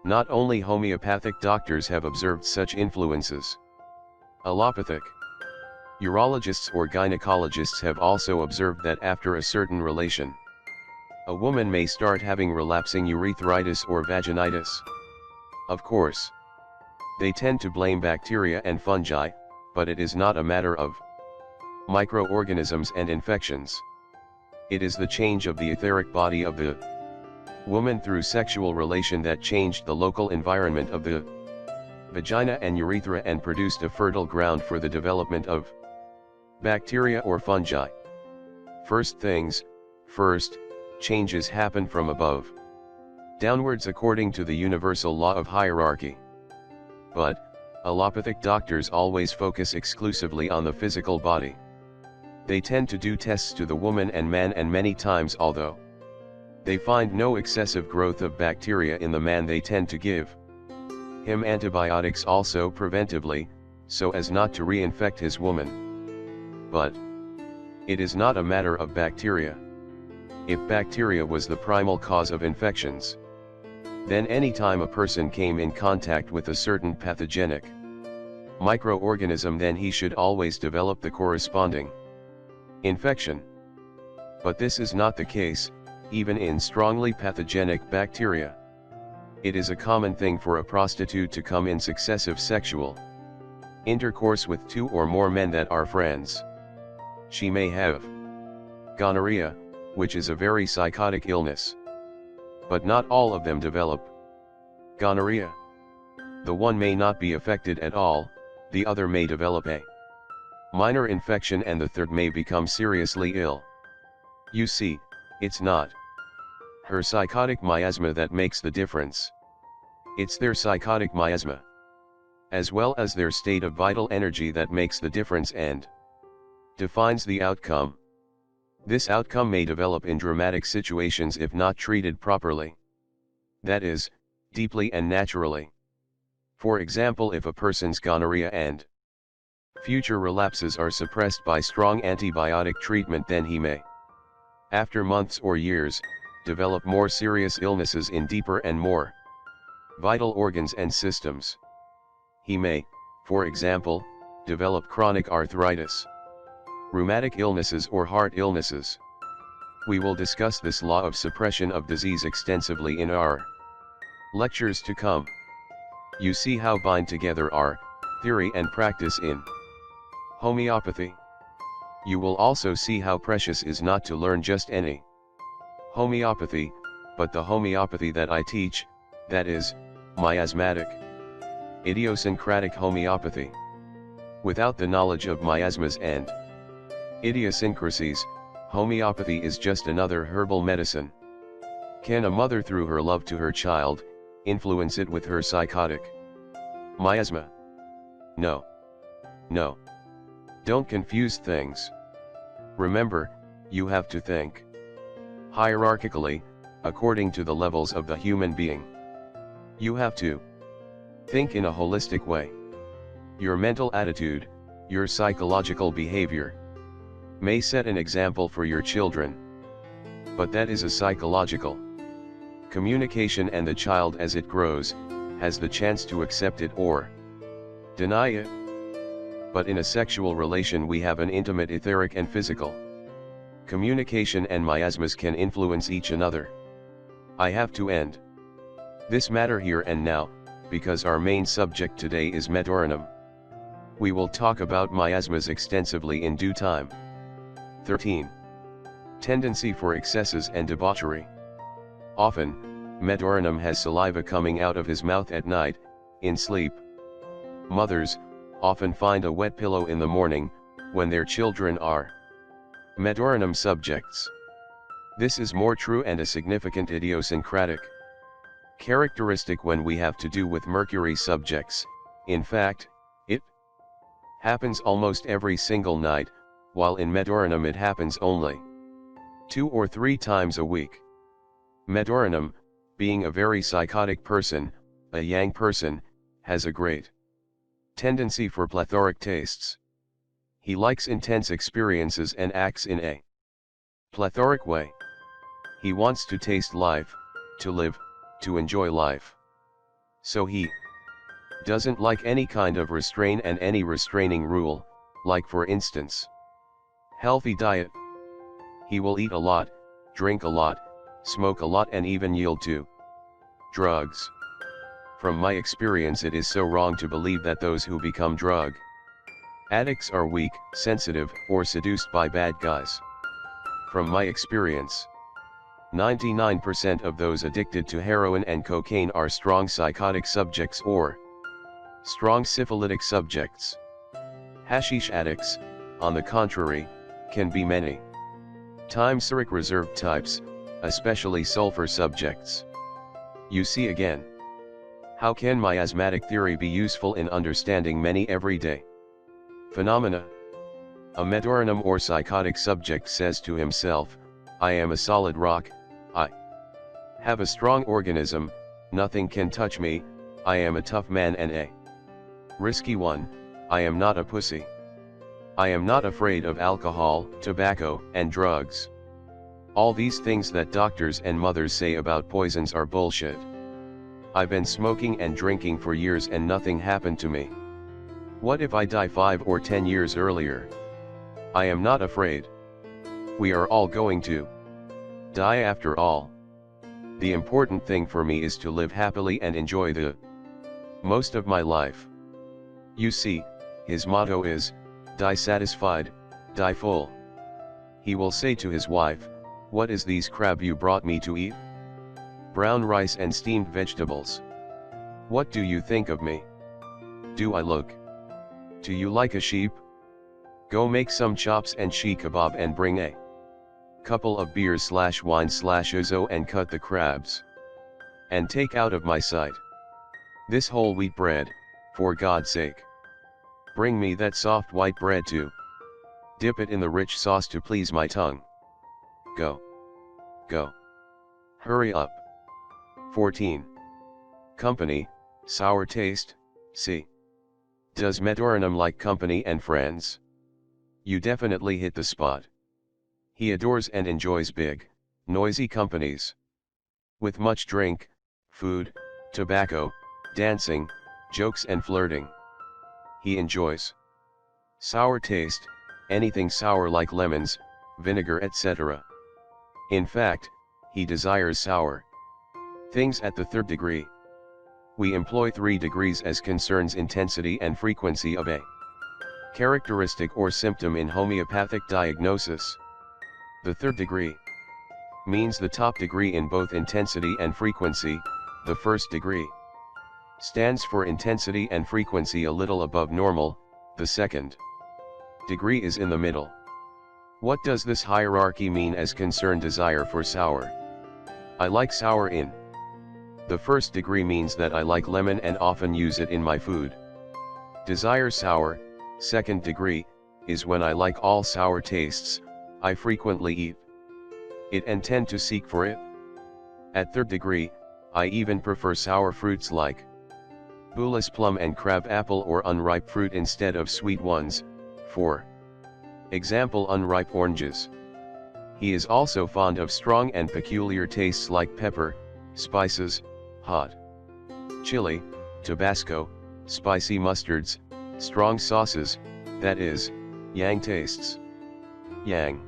Not only homeopathic doctors have observed such influences. Allopathic urologists or gynecologists have also observed that after a certain relation, a woman may start having relapsing urethritis or vaginitis. Of course, they tend to blame bacteria and fungi, but it is not a matter of microorganisms and infections. It is the change of the etheric body of the woman through sexual relation that changed the local environment of the vagina and urethra and produced a fertile ground for the development of bacteria or fungi. First things first, changes happen from above downwards according to the universal law of hierarchy. But, Allopathic doctors always focus exclusively on the physical body. They tend to do tests to the woman and man, and many times, although they find no excessive growth of bacteria in the man, they tend to give him antibiotics also preventively, so as not to reinfect his woman. But it is not a matter of bacteria. If bacteria was the primal cause of infections, then any time a person came in contact with a certain pathogenic microorganism, then he should always develop the corresponding infection. But this is not the case, even in strongly pathogenic bacteria. It is a common thing for a prostitute to come in successive sexual intercourse with 2 or more men that are friends. She may have gonorrhea, which is a very psychotic illness. But not all of them develop gonorrhea. The one may not be affected at all, the other may develop a minor infection, and the third may become seriously ill. You see, it's not her psychotic miasma that makes the difference. It's their psychotic miasma, as well as their state of vital energy, that makes the difference and defines the outcome. This outcome may develop in dramatic situations if not treated properly. That is, deeply and naturally. For example, if a person's gonorrhea and future relapses are suppressed by strong antibiotic treatment, then he may, after months or years, develop more serious illnesses in deeper and more vital organs and systems. He may, for example, develop chronic arthritis, rheumatic illnesses, or heart illnesses. We will discuss this law of suppression of disease extensively in our lectures to come. You see how bind together are theory and practice in homeopathy. You will also see how precious is not to learn just any homeopathy, but the homeopathy that I teach, that is, miasmatic, idiosyncratic homeopathy. Without the knowledge of miasmas and idiosyncrasies, homeopathy is just another herbal medicine. Can a mother, through her love to her child, influence it with her psychotic miasma? No. No. Don't confuse things. Remember, you have to think hierarchically, according to the levels of the human being. You have to think in a holistic way. Your mental attitude, your psychological behavior, may set an example for your children. But that is a psychological communication, and the child, as it grows, has the chance to accept it or deny it. But in a sexual relation we have an intimate etheric and physical communication, and miasmas can influence each another. I have to end this matter here and now, because our main subject today is Medorrhinum. We will talk about miasmas extensively in due time. 13. Tendency for excesses and debauchery. Often, Medorrhinum has saliva coming out of his mouth at night, in sleep. Mothers often find a wet pillow in the morning, when their children are Medorrhinum subjects. This is more true and a significant idiosyncratic characteristic when we have to do with mercury subjects. In fact, it happens almost every single night, while in Medorrhinum it happens only 2 or 3 times a week. Medorrhinum, being a very psychotic person, a yang person, has a great tendency for plethoric tastes. He likes intense experiences and acts in a plethoric way. He wants to taste life, to live, to enjoy life. So he doesn't like any kind of restraint and any restraining rule, like for instance, healthy diet. He will eat a lot, drink a lot, smoke a lot, and even yield to drugs. From my experience, it is so wrong to believe that those who become drug addicts are weak, sensitive, or seduced by bad guys. From my experience, 99% of those addicted to heroin and cocaine are strong psychotic subjects or strong syphilitic subjects. Hashish addicts, on the contrary, can be many times Cyric reserved types, especially sulfur subjects. You see again, How can miasmatic theory be useful in understanding many everyday phenomena? A Medorrhinum or psychotic subject says to himself, I am a solid rock, I have a strong organism, nothing can touch me, I am a tough man and a risky one, I am not a pussy. I am not afraid of alcohol, tobacco, and drugs. All these things that doctors and mothers say about poisons are bullshit. I've been smoking and drinking for years and nothing happened to me. What if I die 5 or 10 years earlier? I am not afraid. We are all going to die after all. The important thing for me is to live happily and enjoy the most of my life. You see, his motto is, die satisfied, die full. He will say to his wife, what is these crab you brought me to eat? Brown rice and steamed vegetables. What do you think of me? Do I look to you like a sheep? Go make some chops and shish kebab and bring a couple of beers / wine / ouzo and cut the crabs. And take out of my sight this whole wheat bread, for God's sake. Bring me that soft white bread too. Dip it in the rich sauce to please my tongue. Go. Go. Hurry up. 14. Company, sour taste, see. Does Medorrhinum like company and friends? You definitely hit the spot. He adores and enjoys big, noisy companies. With much drink, food, tobacco, dancing, jokes and flirting. He enjoys sour taste, anything sour like lemons, vinegar etc. In fact, he desires sour things at the 3rd degree. We employ 3 degrees as concerns intensity and frequency of a characteristic or symptom in homeopathic diagnosis. The 3rd degree means the top degree in both intensity and frequency. The 1st degree stands for intensity and frequency a little above normal, the 2nd degree is in the middle. What does this hierarchy mean as concern desire for sour? I like sour in the 1st degree means that I like lemon and often use it in my food. Desire sour, 2nd degree, is when I like all sour tastes, I frequently eat it and tend to seek for it. At 3rd degree, I even prefer sour fruits like bullous plum and crab apple or unripe fruit instead of sweet ones, for example unripe oranges. He is also fond of strong and peculiar tastes like pepper, spices, hot chili, Tabasco, spicy mustards, strong sauces, that is, yang tastes. Yang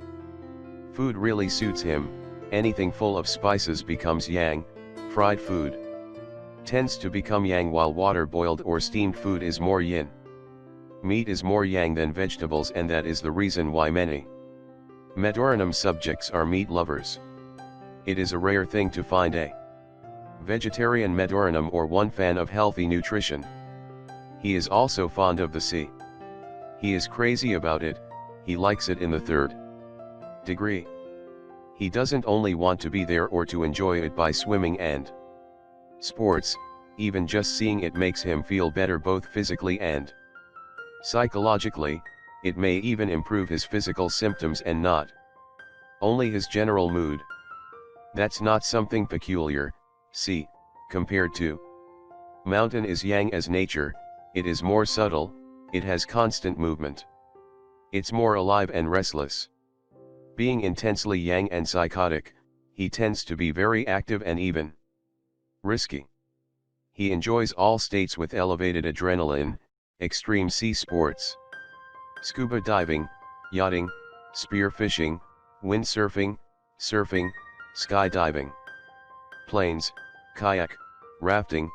food really suits him, anything full of spices becomes yang, fried food tends to become yang while water boiled or steamed food is more yin. Meat is more yang than vegetables and that is the reason why many Medorrhinum subjects are meat lovers. It is a rare thing to find a vegetarian Medorrhinum or one fan of healthy nutrition. He is also fond of the sea. He is crazy about it, he likes it in the 3rd degree. He doesn't only want to be there or to enjoy it by swimming and sports, even just seeing it makes him feel better both physically and psychologically. It may even improve his physical symptoms and not only his general mood. That's not something peculiar, see, compared to mountain is yang as nature, it is more subtle, it has constant movement. It's more alive and restless. Being intensely yang and psychotic, he tends to be very active and even risky. He enjoys all states with elevated adrenaline, extreme sea sports. Scuba diving, yachting, spearfishing, windsurfing, surfing, skydiving, planes, kayak, rafting,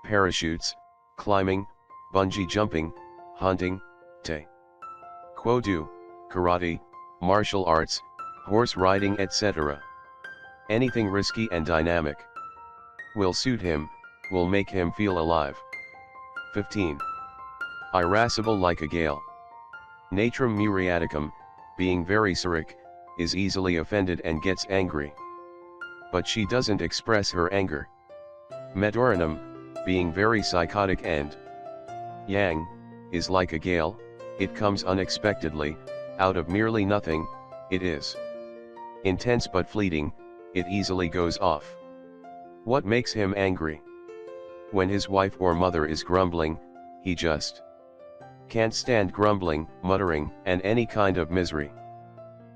parachutes, climbing, bungee jumping, hunting, taekwondo, karate, martial arts, horse riding etc. Anything risky and dynamic will suit him, will make him feel alive. 15. Irascible like a gale. Natrum muriaticum, being very Boericke, is easily offended and gets angry. But she doesn't express her anger. Medorrhinum, being very psychotic and yang, is like a gale, it comes unexpectedly, out of merely nothing, it is intense but fleeting, it easily goes off. What makes him angry? When his wife or mother is grumbling, he just can't stand grumbling, muttering, and any kind of misery.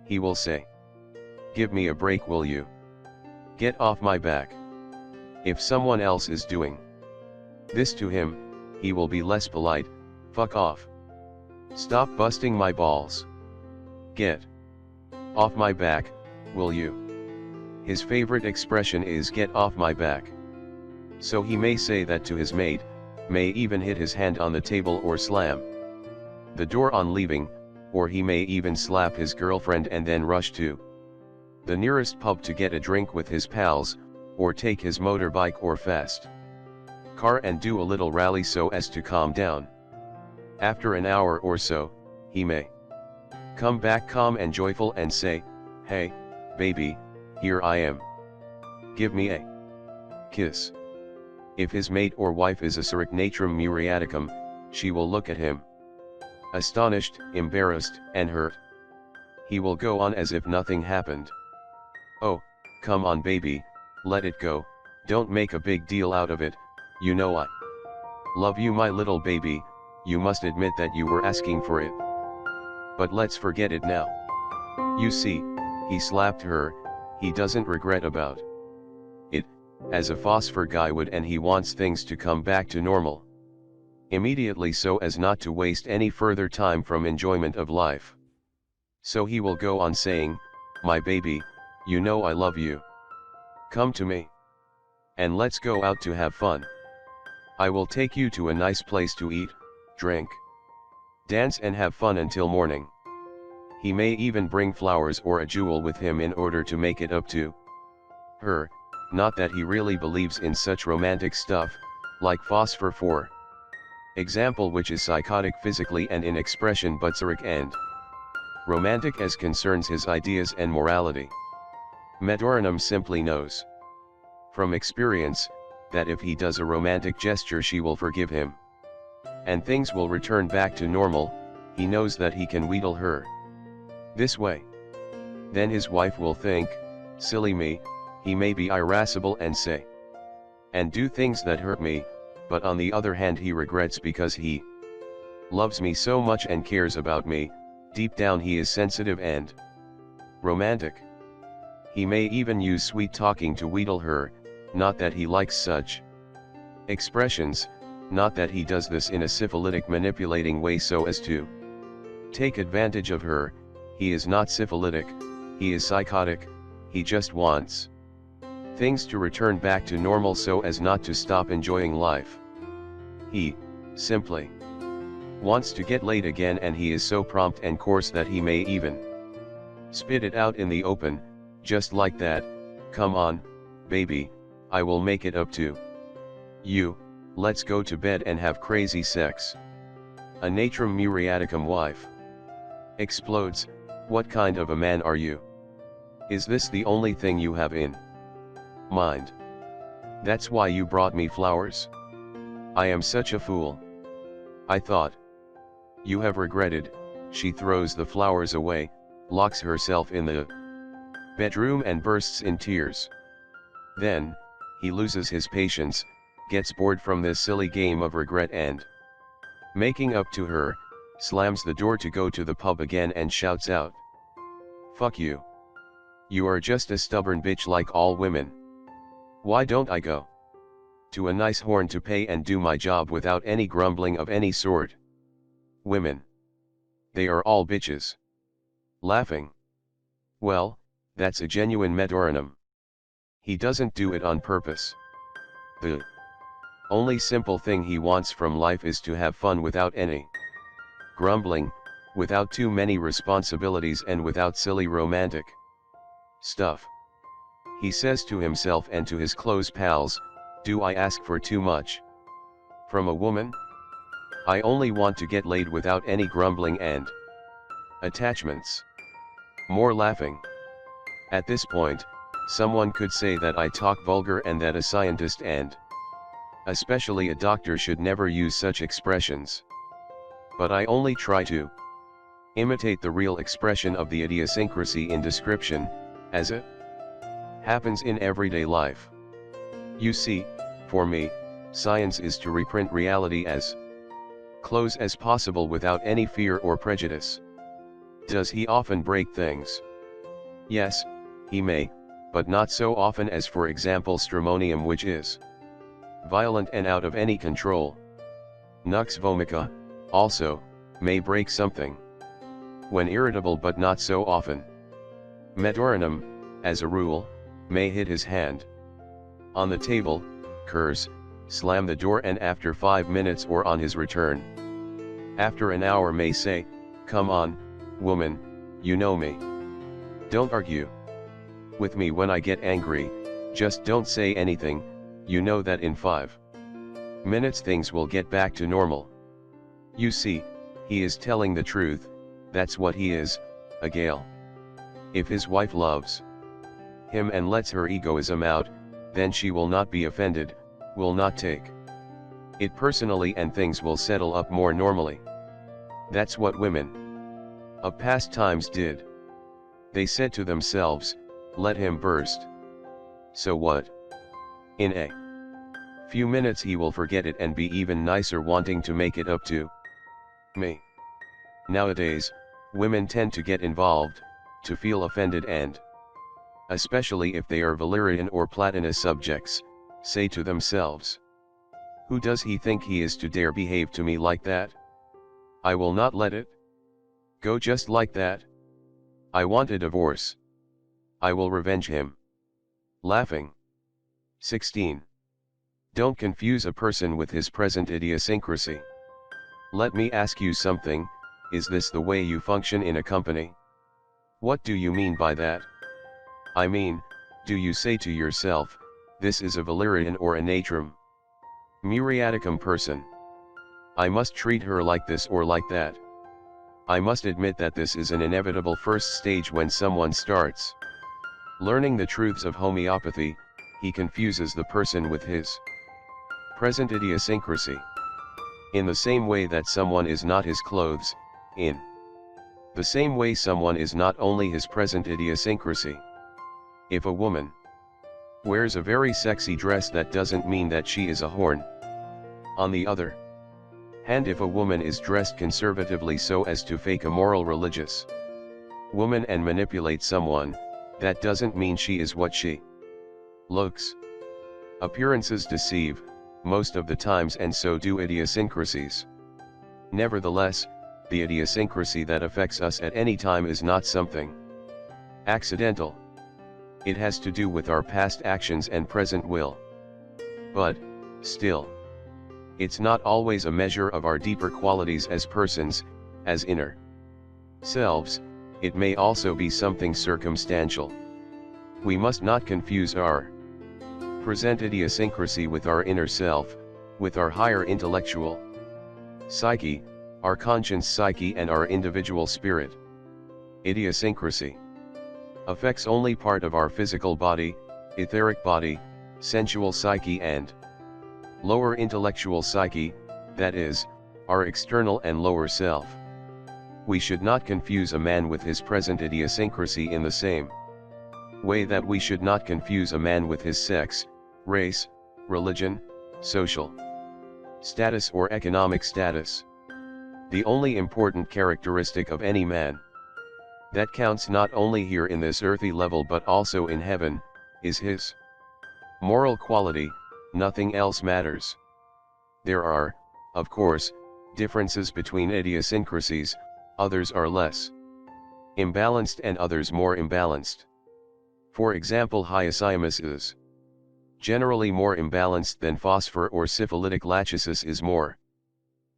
He will say, "Give me a break, will you? Get off my back." If someone else is doing this to him, he will be less polite, "Fuck off. Stop busting my balls. Get off my back, will you?" His favorite expression is "get off my back." So he may say that to his mate, may even hit his hand on the table or slam the door on leaving, or he may even slap his girlfriend and then rush to the nearest pub to get a drink with his pals, or take his motorbike or fast car and do a little rally so as to calm down. After an hour or so, he may come back calm and joyful and say, "Hey, baby, here I am. Give me a kiss." If his mate or wife is a Boericke muriaticum, she will look at him astonished, embarrassed, and hurt. He will go on as if nothing happened. "Oh, come on baby, let it go, don't make a big deal out of it, you know I love you my little baby, you must admit that you were asking for it. But let's forget it now. You see, he slapped her, he doesn't regret about it, as a phosphor guy would, and he wants things to come back to normal immediately so as not to waste any further time from enjoyment of life. So he will go on saying, 'My baby, you know I love you. Come to me. And let's go out to have fun. I will take you to a nice place to eat, drink, dance and have fun until morning.' He may even bring flowers or a jewel with him in order to make it up to her, not that he really believes in such romantic stuff, like phosphor for example, which is psychotic physically and in expression but Boericke and romantic as concerns his ideas and morality. Medorrhinum simply knows from experience that if he does a romantic gesture she will forgive him and things will return back to normal. He knows that he can wheedle her this way. Then his wife will think, "Silly me," he may be irascible and say and do things that hurt me, but on the other hand he regrets because he loves me so much and cares about me. Deep down he is sensitive and romantic. He may even use sweet talking to wheedle her, not that he likes such expressions, not that he does this in a syphilitic manipulating way so as to take advantage of her. He is not syphilitic, he is psychotic, he just wants things to return back to normal so as not to stop enjoying life. He simply wants to get laid again, and he is so prompt and coarse that he may even spit it out in the open, just like that, "Come on, baby, I will make it up to you, let's go to bed and have crazy sex." A natrum muriaticum wife explodes, "What kind of a man are you? Is this the only thing you have in mind? That's why you brought me flowers? I am such a fool. I thought you have regretted." She throws the flowers away, locks herself in the bedroom and bursts in tears. Then, he loses his patience, gets bored from this silly game of regret and making up to her, slams the door to go to the pub again and shouts out, "Fuck you. You are just a stubborn bitch like all women. Why don't I go to a nice horn to pay and do my job without any grumbling of any sort? Women. They are all bitches." Laughing. Well, that's a genuine Medorrhinum. He doesn't do it on purpose. The only simple thing he wants from life is to have fun without any grumbling, without too many responsibilities and without silly romantic stuff. He says to himself and to his close pals, "Do I ask for too much from a woman? I only want to get laid without any grumbling and attachments." More laughing. At this point, someone could say that I talk vulgar and that a scientist and Especially a doctor should never use such expressions. But I only try to imitate the real expression of the idiosyncrasy in description, as it happens in everyday life. You see, for me, science is to reprint reality as close as possible without any fear or prejudice. Does he often break things? Yes, he may, but not so often as for example stramonium, which is violent and out of any control. Nux vomica, also, may break something when irritable, but not so often. Medorrhinum, as a rule, may hit his hand on the table, curse, slam the door, and after 5 minutes or on his return after an hour may say, "Come on, woman, you know me. Don't argue with me when I get angry, just don't say anything, you know that in 5 minutes things will get back to normal." You see, he is telling the truth, that's what he is, a Gale. If his wife loves him and lets her egoism out, then she will not be offended, will not take it personally, and things will settle up more normally. That's what women of past times did. They said to themselves, "Let him burst. So what? In a few minutes he will forget it and be even nicer, wanting to make it up to me." Nowadays, women tend to get involved, to feel offended, and especially if they are Valerian or Plotinus subjects, say to themselves, "Who does he think he is to dare behave to me like that? I will not let it go just like that. I want a divorce. I will revenge him." Laughing. 16. Don't confuse a person with his present idiosyncrasy. Let me ask you something, is this the way you function in a company? What do you mean by that? I mean, do you say to yourself, "This is a Valerian or a Natrum Muriaticum person. I must treat her like this or like that"? I must admit that this is an inevitable first stage when someone starts learning the truths of homeopathy. He confuses the person with his present idiosyncrasy. In the same way that someone is not his clothes, in the same way someone is not only his present idiosyncrasy. If a woman wears a very sexy dress, that doesn't mean that she is a horn. On the other hand, if a woman is dressed conservatively so as to fake a moral religious woman and manipulate someone, that doesn't mean she is what she looks. Appearances deceive, most of the times, and so do idiosyncrasies. Nevertheless, the idiosyncrasy that affects us at any time is not something accidental. It has to do with our past actions and present will. But, still, it's not always a measure of our deeper qualities as persons, as inner selves. It may also be something circumstantial. We must not confuse our present idiosyncrasy with our inner self, with our higher intellectual psyche, our conscience psyche, and our individual spirit. Idiosyncrasy affects only part of our physical body, etheric body, sensual psyche, and lower intellectual psyche, that is, our external and lower self. We should not confuse a man with his present idiosyncrasy in the same way that we should not confuse a man with his sex, race, religion, social status, or economic status. The only important characteristic of any man that counts not only here in this earthly level but also in heaven, is his moral quality. Nothing else matters. There are, of course, differences between idiosyncrasies. Others are less imbalanced and others more imbalanced. For example, hyoscyamus is generally more imbalanced than phosphor, or syphilitic lachesis is more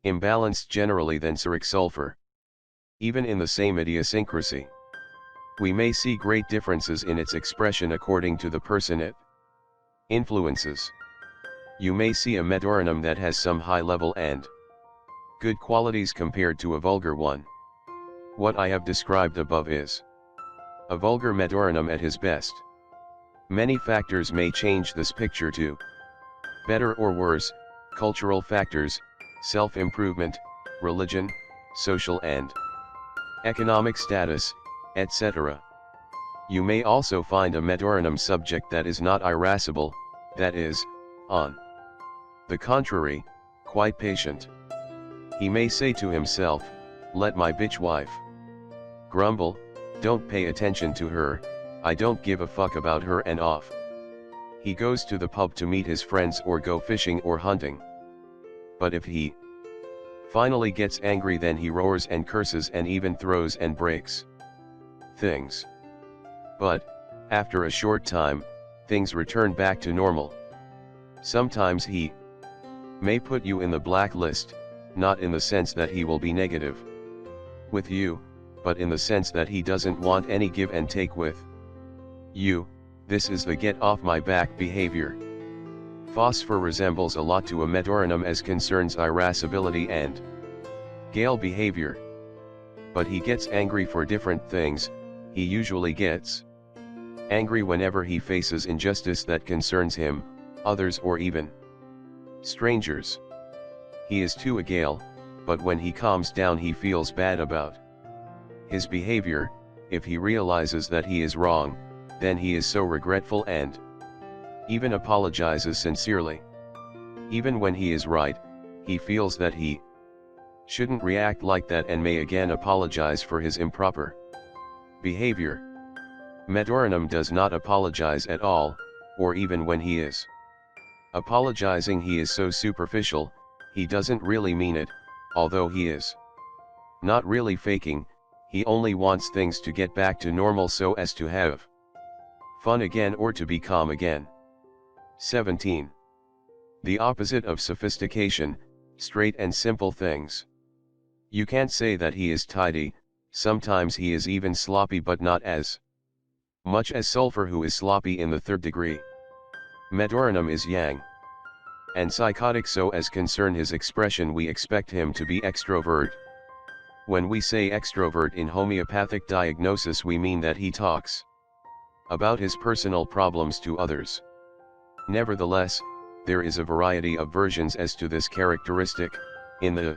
imbalanced generally than cyric sulfur. Even in the same idiosyncrasy, we may see great differences in its expression according to the person it influences. You may see a Medorrhinum that has some high level and good qualities compared to a vulgar one. What I have described above is a vulgar Medorrhinum at his best. Many factors may change this picture too. better or worse, cultural factors, self-improvement, religion, social and economic status, etc. You may also find a Medorrhinum subject that is not irascible, that is, on the contrary, quite patient. He may say to himself, "Let my bitch wife grumble, don't pay attention to her, I don't give a fuck about her," and off he goes to the pub to meet his friends or go fishing or hunting. But if he finally gets angry, then he roars and curses and even throws and breaks things. But, after a short time, things return back to normal. Sometimes he may put you in the blacklist, not in the sense that he will be negative with you, but in the sense that he doesn't want any give and take with you. This is the get off my back behavior. Phosphor resembles a lot to a Medorrhinum as concerns irascibility and Gale behavior. But he gets angry for different things. He usually gets angry whenever he faces injustice that concerns him, others, or even strangers. He is too a Gale, but when he calms down he feels bad about his behavior. If he realizes that he is wrong, then he is so regretful and even apologizes sincerely. Even when he is right, he feels that he shouldn't react like that and may again apologize for his improper behavior. Medorrhinum does not apologize at all, or even when he is apologizing he is so superficial, he doesn't really mean it, although he is not really faking, he only wants things to get back to normal so as to have fun again or to be calm again. 17. The opposite of sophistication, straight and simple things. You can't say that he is tidy, sometimes he is even sloppy, but not as much as Sulfur, who is sloppy in the 3rd degree. Medorrhinum is yang and psychotic, so as concern his expression we expect him to be extrovert. When we say extrovert in homeopathic diagnosis, we mean that he talks about his personal problems to others. Nevertheless, there is a variety of versions as to this characteristic. In the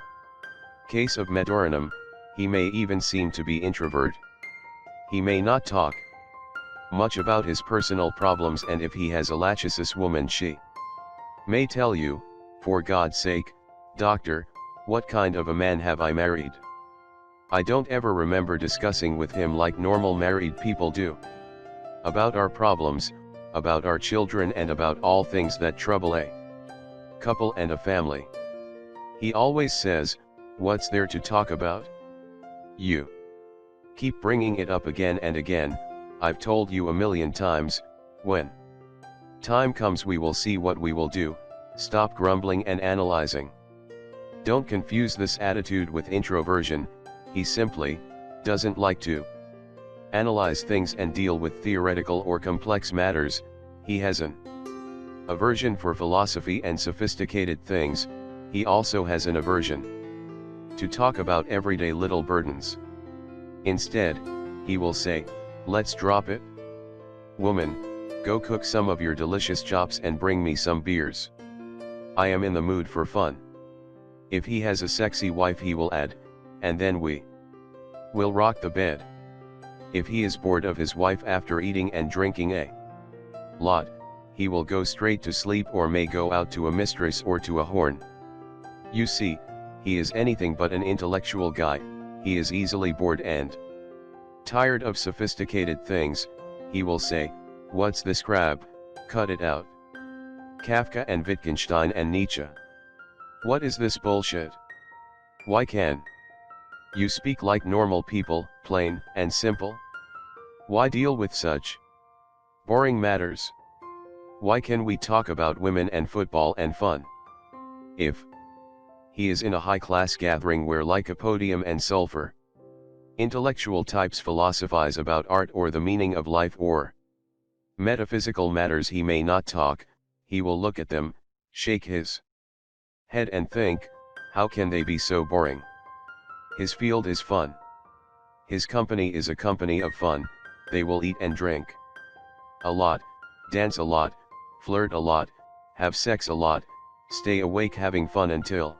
case of Medorrhinum, he may even seem to be introvert. He may not talk much about his personal problems, and if he has a lachesis woman, she may tell you, "For God's sake, doctor, what kind of a man have I married?" I don't ever remember discussing with him like normal married people do, about our problems, about our children, and about all things that trouble a couple and a family. He always says, "What's there to talk about? You keep bringing it up again and again. I've told you a million times, when time comes we will see what we will do. Stop grumbling and analyzing." Don't confuse this attitude with introversion. He simply doesn't like to analyze things and deal with theoretical or complex matters. He has an aversion for philosophy and sophisticated things. He also has an aversion to talk about everyday little burdens. Instead, he will say, "Let's drop it. Woman, go cook some of your delicious chops and bring me some beers. I am in the mood for fun." If he has a sexy wife, he will add, "And then we will rock the bed." If he is bored of his wife after eating and drinking a lot, he will go straight to sleep or may go out to a mistress or to a horn. You see, he is anything but an intellectual guy. He is easily bored and tired of sophisticated things. He will say, "What's this crap? Cut it out." Kafka and Wittgenstein and Nietzsche. What is this bullshit? Why can't you speak like normal people, plain and simple? Why deal with such boring matters? Why can we talk about women and football and fun? If he is in a high-class gathering where lycopodium and sulfur intellectual types philosophize about art or the meaning of life or metaphysical matters, he may not talk. He will look at them, shake his head and think, "How can they be so boring?" His field is fun. His company is a company of fun. They will eat and drink a lot, dance a lot, flirt a lot, have sex a lot, stay awake having fun until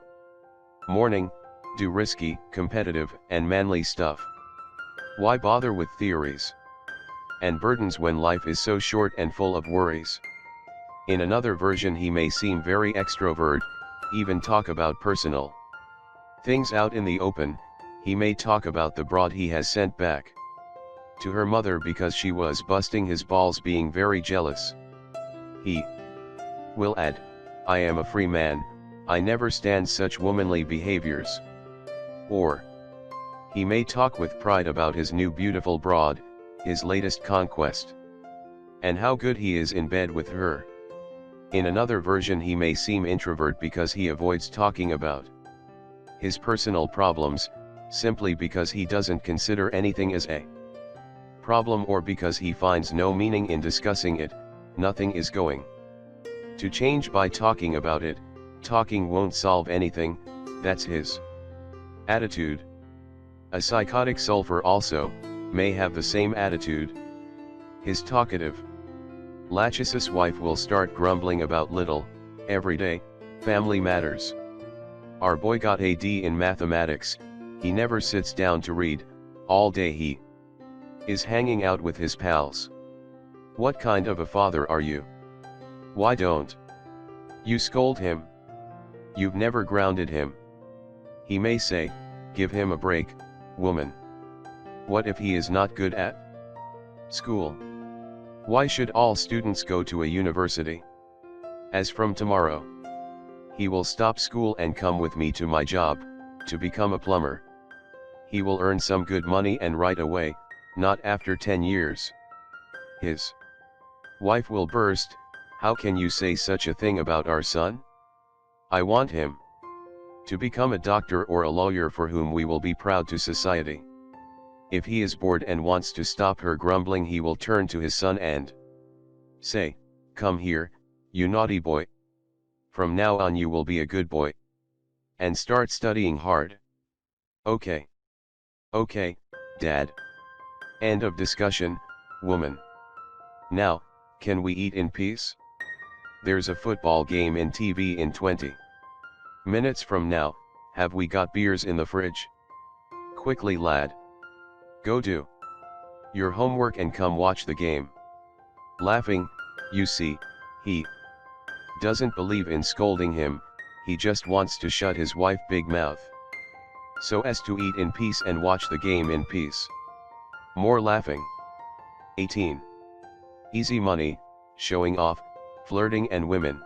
morning, do risky, competitive, and manly stuff. Why bother with theories and burdens when life is so short and full of worries? In another version he may seem very extrovert, even talk about personal things out in the open. He may talk about the broad he has sent back to her mother because she was busting his balls being very jealous. He will add, I am a free man, I never stand such womanly behaviors. Or he may talk with pride about his new beautiful broad, his latest conquest, and how good he is in bed with her. In another version he may seem introvert because he avoids talking about his personal problems, simply because he doesn't consider anything as a problem or because he finds no meaning in discussing it. Nothing is going to change by talking about it, talking won't solve anything, that's his attitude. A psychotic sulfur also may have the same attitude. His talkative, lascivious wife will start grumbling about little, everyday, family matters. Our boy got a D in mathematics, he never sits down to read, all day he is hanging out with his pals. What kind of a father are you? Why don't you scold him? You've never grounded him. He may say, give him a break, woman. What if he is not good at school? Why should all students go to a university? As from tomorrow, he will stop school and come with me to my job, to become a plumber. He will earn some good money and right away, not after 10 years. His wife will burst, how can you say such a thing about our son? I want him to become a doctor or a lawyer for whom we will be proud to society. If he is bored and wants to stop her grumbling, he will turn to his son and say, come here, you naughty boy. From now on you will be a good boy. And start studying hard. Okay. Okay, Dad. End of discussion, woman. Now, can we eat in peace? There's a football game in TV in 20 minutes from now, have we got beers in the fridge? Quickly lad. Go do your homework and come watch the game. Laughing, you see, he doesn't believe in scolding him, he just wants to shut his wife big mouth, so as to eat in peace and watch the game in peace. More laughing. 18. Easy money, showing off, flirting and women.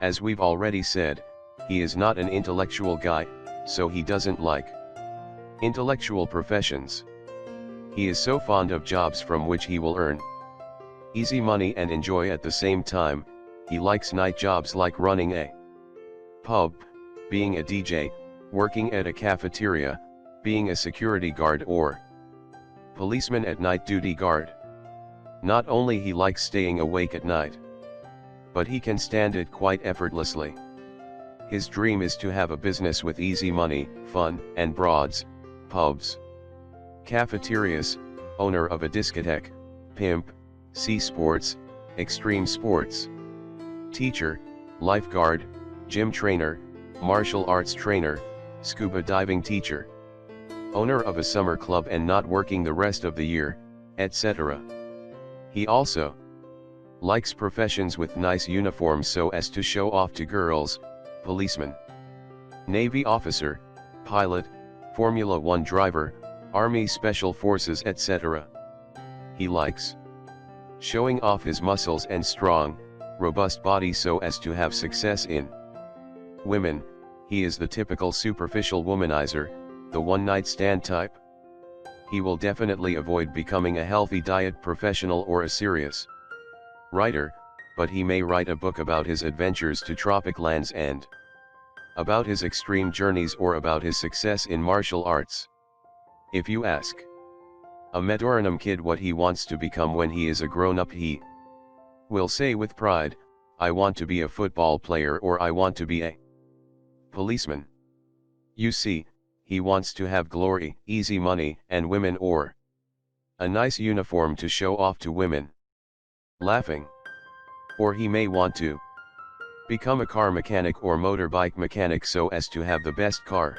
As we've already said, he is not an intellectual guy, so he doesn't like intellectual professions. He is so fond of jobs from which he will earn easy money and enjoy at the same time. He likes night jobs like running a pub, being a DJ, working at a cafeteria, being a security guard or policeman at night duty guard. Not only he likes staying awake at night, but he can stand it quite effortlessly. His dream is to have a business with easy money, fun, and broads, pubs, cafeterias, owner of a discotheque, pimp, sea sports, extreme sports, teacher, lifeguard, gym trainer, martial arts trainer, scuba diving teacher, owner of a summer club and not working the rest of the year, etc. He also likes professions with nice uniforms so as to show off to girls, policeman, Navy officer, pilot, Formula 1 driver, Army Special Forces, etc. He likes showing off his muscles and strong, robust body so as to have success in women. He is the typical superficial womanizer, the one-night stand type. He will definitely avoid becoming a healthy diet professional or a serious writer, but he may write a book about his adventures to tropic lands and about his extreme journeys or about his success in martial arts. If you ask a Medorrhinum kid what he wants to become when he is a grown-up, he will say with pride, I want to be a football player or I want to be a policeman. You see, he wants to have glory, easy money, and women or a nice uniform to show off to women. Laughing. Or he may want to Become a car mechanic or motorbike mechanic so as to have the best car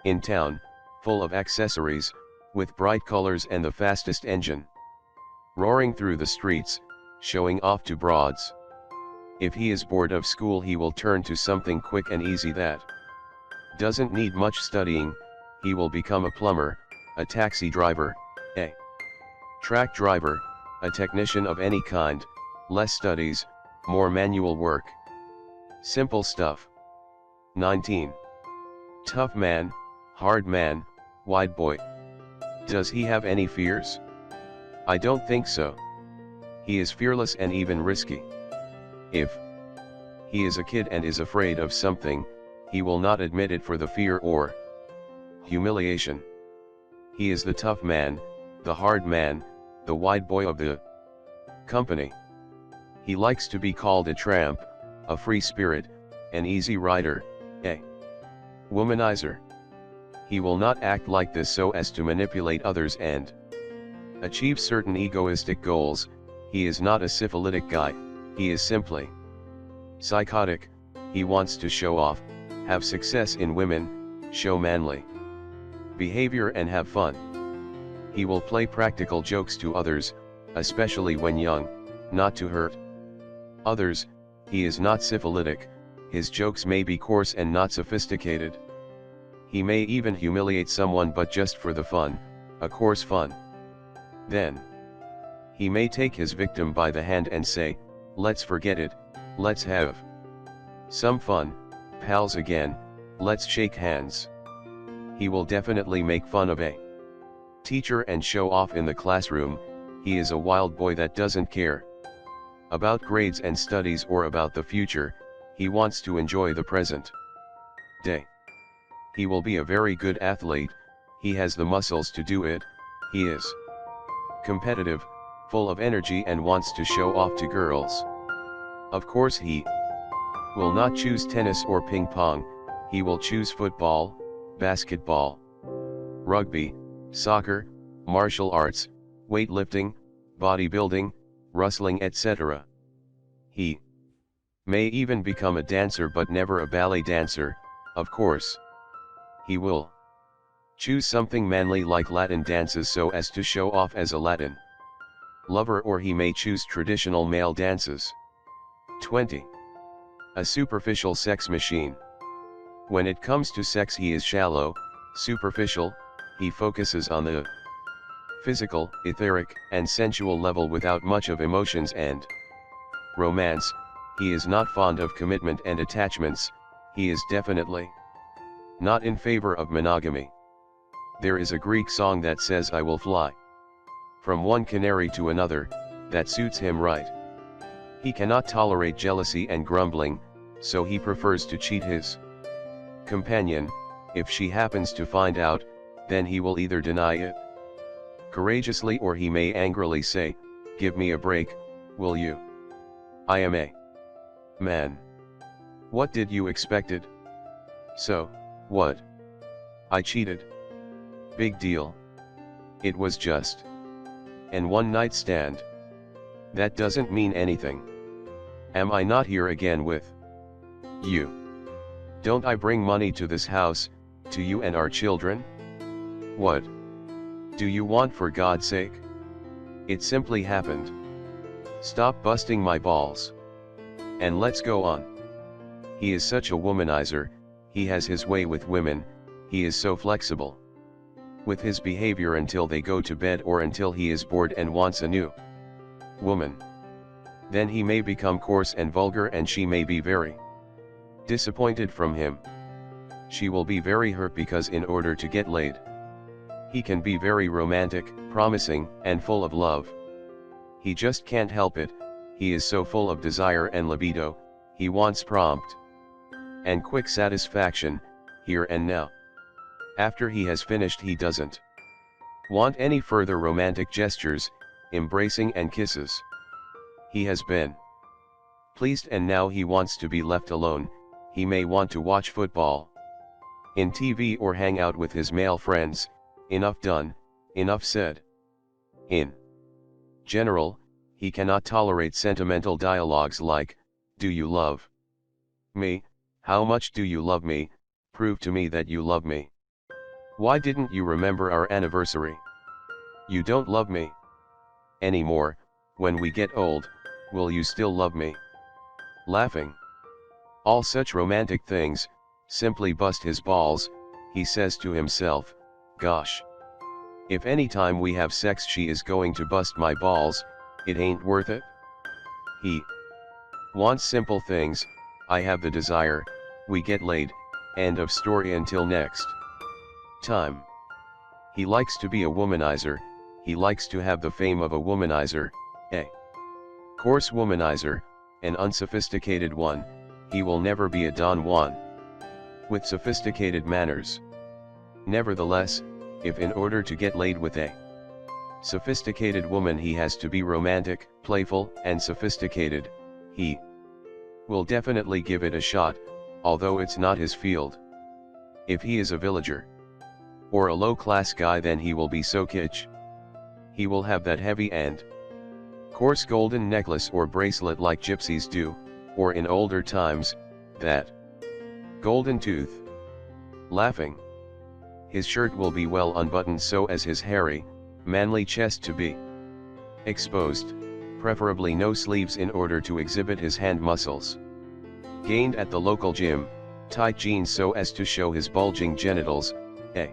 in town, full of accessories, with bright colors and the fastest engine. Roaring through the streets, showing off to broads. If he is bored of school he will turn to something quick and easy that doesn't need much studying. He will become a plumber, a taxi driver, a truck driver, a technician of any kind, less studies, more manual work. Simple stuff. 19. Tough man, hard man, wide boy. Does he have any fears? I don't think so. He is fearless and even risky. If he is a kid and is afraid of something, he will not admit it for the fear or humiliation. He is the tough man, the hard man, the wide boy of the company. He likes to be called a tramp, a free spirit, an easy rider, a womanizer. He will not act like this so as to manipulate others and achieve certain egoistic goals. He is not a syphilitic guy, he is simply psychotic. He wants to show off, have success in women, show manly behavior and have fun. He will play practical jokes to others, especially when young, not to hurt others. He is not syphilitic, his jokes may be coarse and not sophisticated. He may even humiliate someone but just for the fun, a coarse fun. Then he may take his victim by the hand and say, let's forget it, let's have some fun, pals again, let's shake hands. He will definitely make fun of a teacher and show off in the classroom. He is a wild boy that doesn't care about grades and studies or about the future. He wants to enjoy the present day. He will be a very good athlete, he has the muscles to do it. He is competitive, full of energy and wants to show off to girls. Of course he will not choose tennis or ping pong, he will choose football, basketball, rugby, soccer, martial arts, weightlifting, bodybuilding, wrestling, etc. He may even become a dancer but never a ballet dancer, of course. He will choose something manly like Latin dances so as to show off as a Latin lover, or he may choose traditional male dances. 20. A superficial sex machine. When it comes to sex he is shallow, superficial, he focuses on the physical, etheric, and sensual level without much of emotions and romance. He is not fond of commitment and attachments, he is definitely not in favor of monogamy. There is a Greek song that says I will fly from one canary to another, that suits him right. He cannot tolerate jealousy and grumbling, so he prefers to cheat his companion. If she happens to find out, then he will either deny it courageously or he may angrily say, give me a break, will you? I am a man. What did you expected? So, what? I cheated. Big deal. It was just an one-night stand. That doesn't mean anything. Am I not here again with you? Don't I bring money to this house, to you and our children? What do you want, for God's sake? It simply happened. Stop busting my balls. And let's go on. He is such a womanizer, he has his way with women, he is so flexible with his behavior until they go to bed or until he is bored and wants a new woman. Then he may become coarse and vulgar and she may be very disappointed from him. She will be very hurt because in order to get laid, he can be very romantic, promising, and full of love. He just can't help it, he is so full of desire and libido, he wants prompt and quick satisfaction, here and now. After he has finished he doesn't want any further romantic gestures, embracing and kisses. He has been pleased and now he wants to be left alone. He may want to watch football in TV or hang out with his male friends. Enough done, enough said. In general, he cannot tolerate sentimental dialogues like, do you love Me, how much do you love me, prove to me that you love me. Why didn't you remember our anniversary? You don't love me anymore. When we get old, will you still love me? Laughing. All such romantic things, simply bust his balls, he says to himself, gosh. If any time we have sex she is going to bust my balls, it ain't worth it. He wants simple things, I have the desire, we get laid, end of story until next time. He likes to be a womanizer, he likes to have the fame of a womanizer, a coarse womanizer, an unsophisticated one, he will never be a Don Juan with sophisticated manners. Nevertheless, if in order to get laid with a sophisticated woman he has to be romantic, playful, and sophisticated, he will definitely give it a shot, although it's not his field. If he is a villager or a low-class guy, then he will be so kitsch. He will have that heavy and coarse golden necklace or bracelet like gypsies do, or in older times, that golden tooth. Laughing. His shirt will be well unbuttoned so as his hairy, manly chest to be exposed, preferably no sleeves in order to exhibit his hand muscles. Gained at the local gym, tight jeans so as to show his bulging genitals, a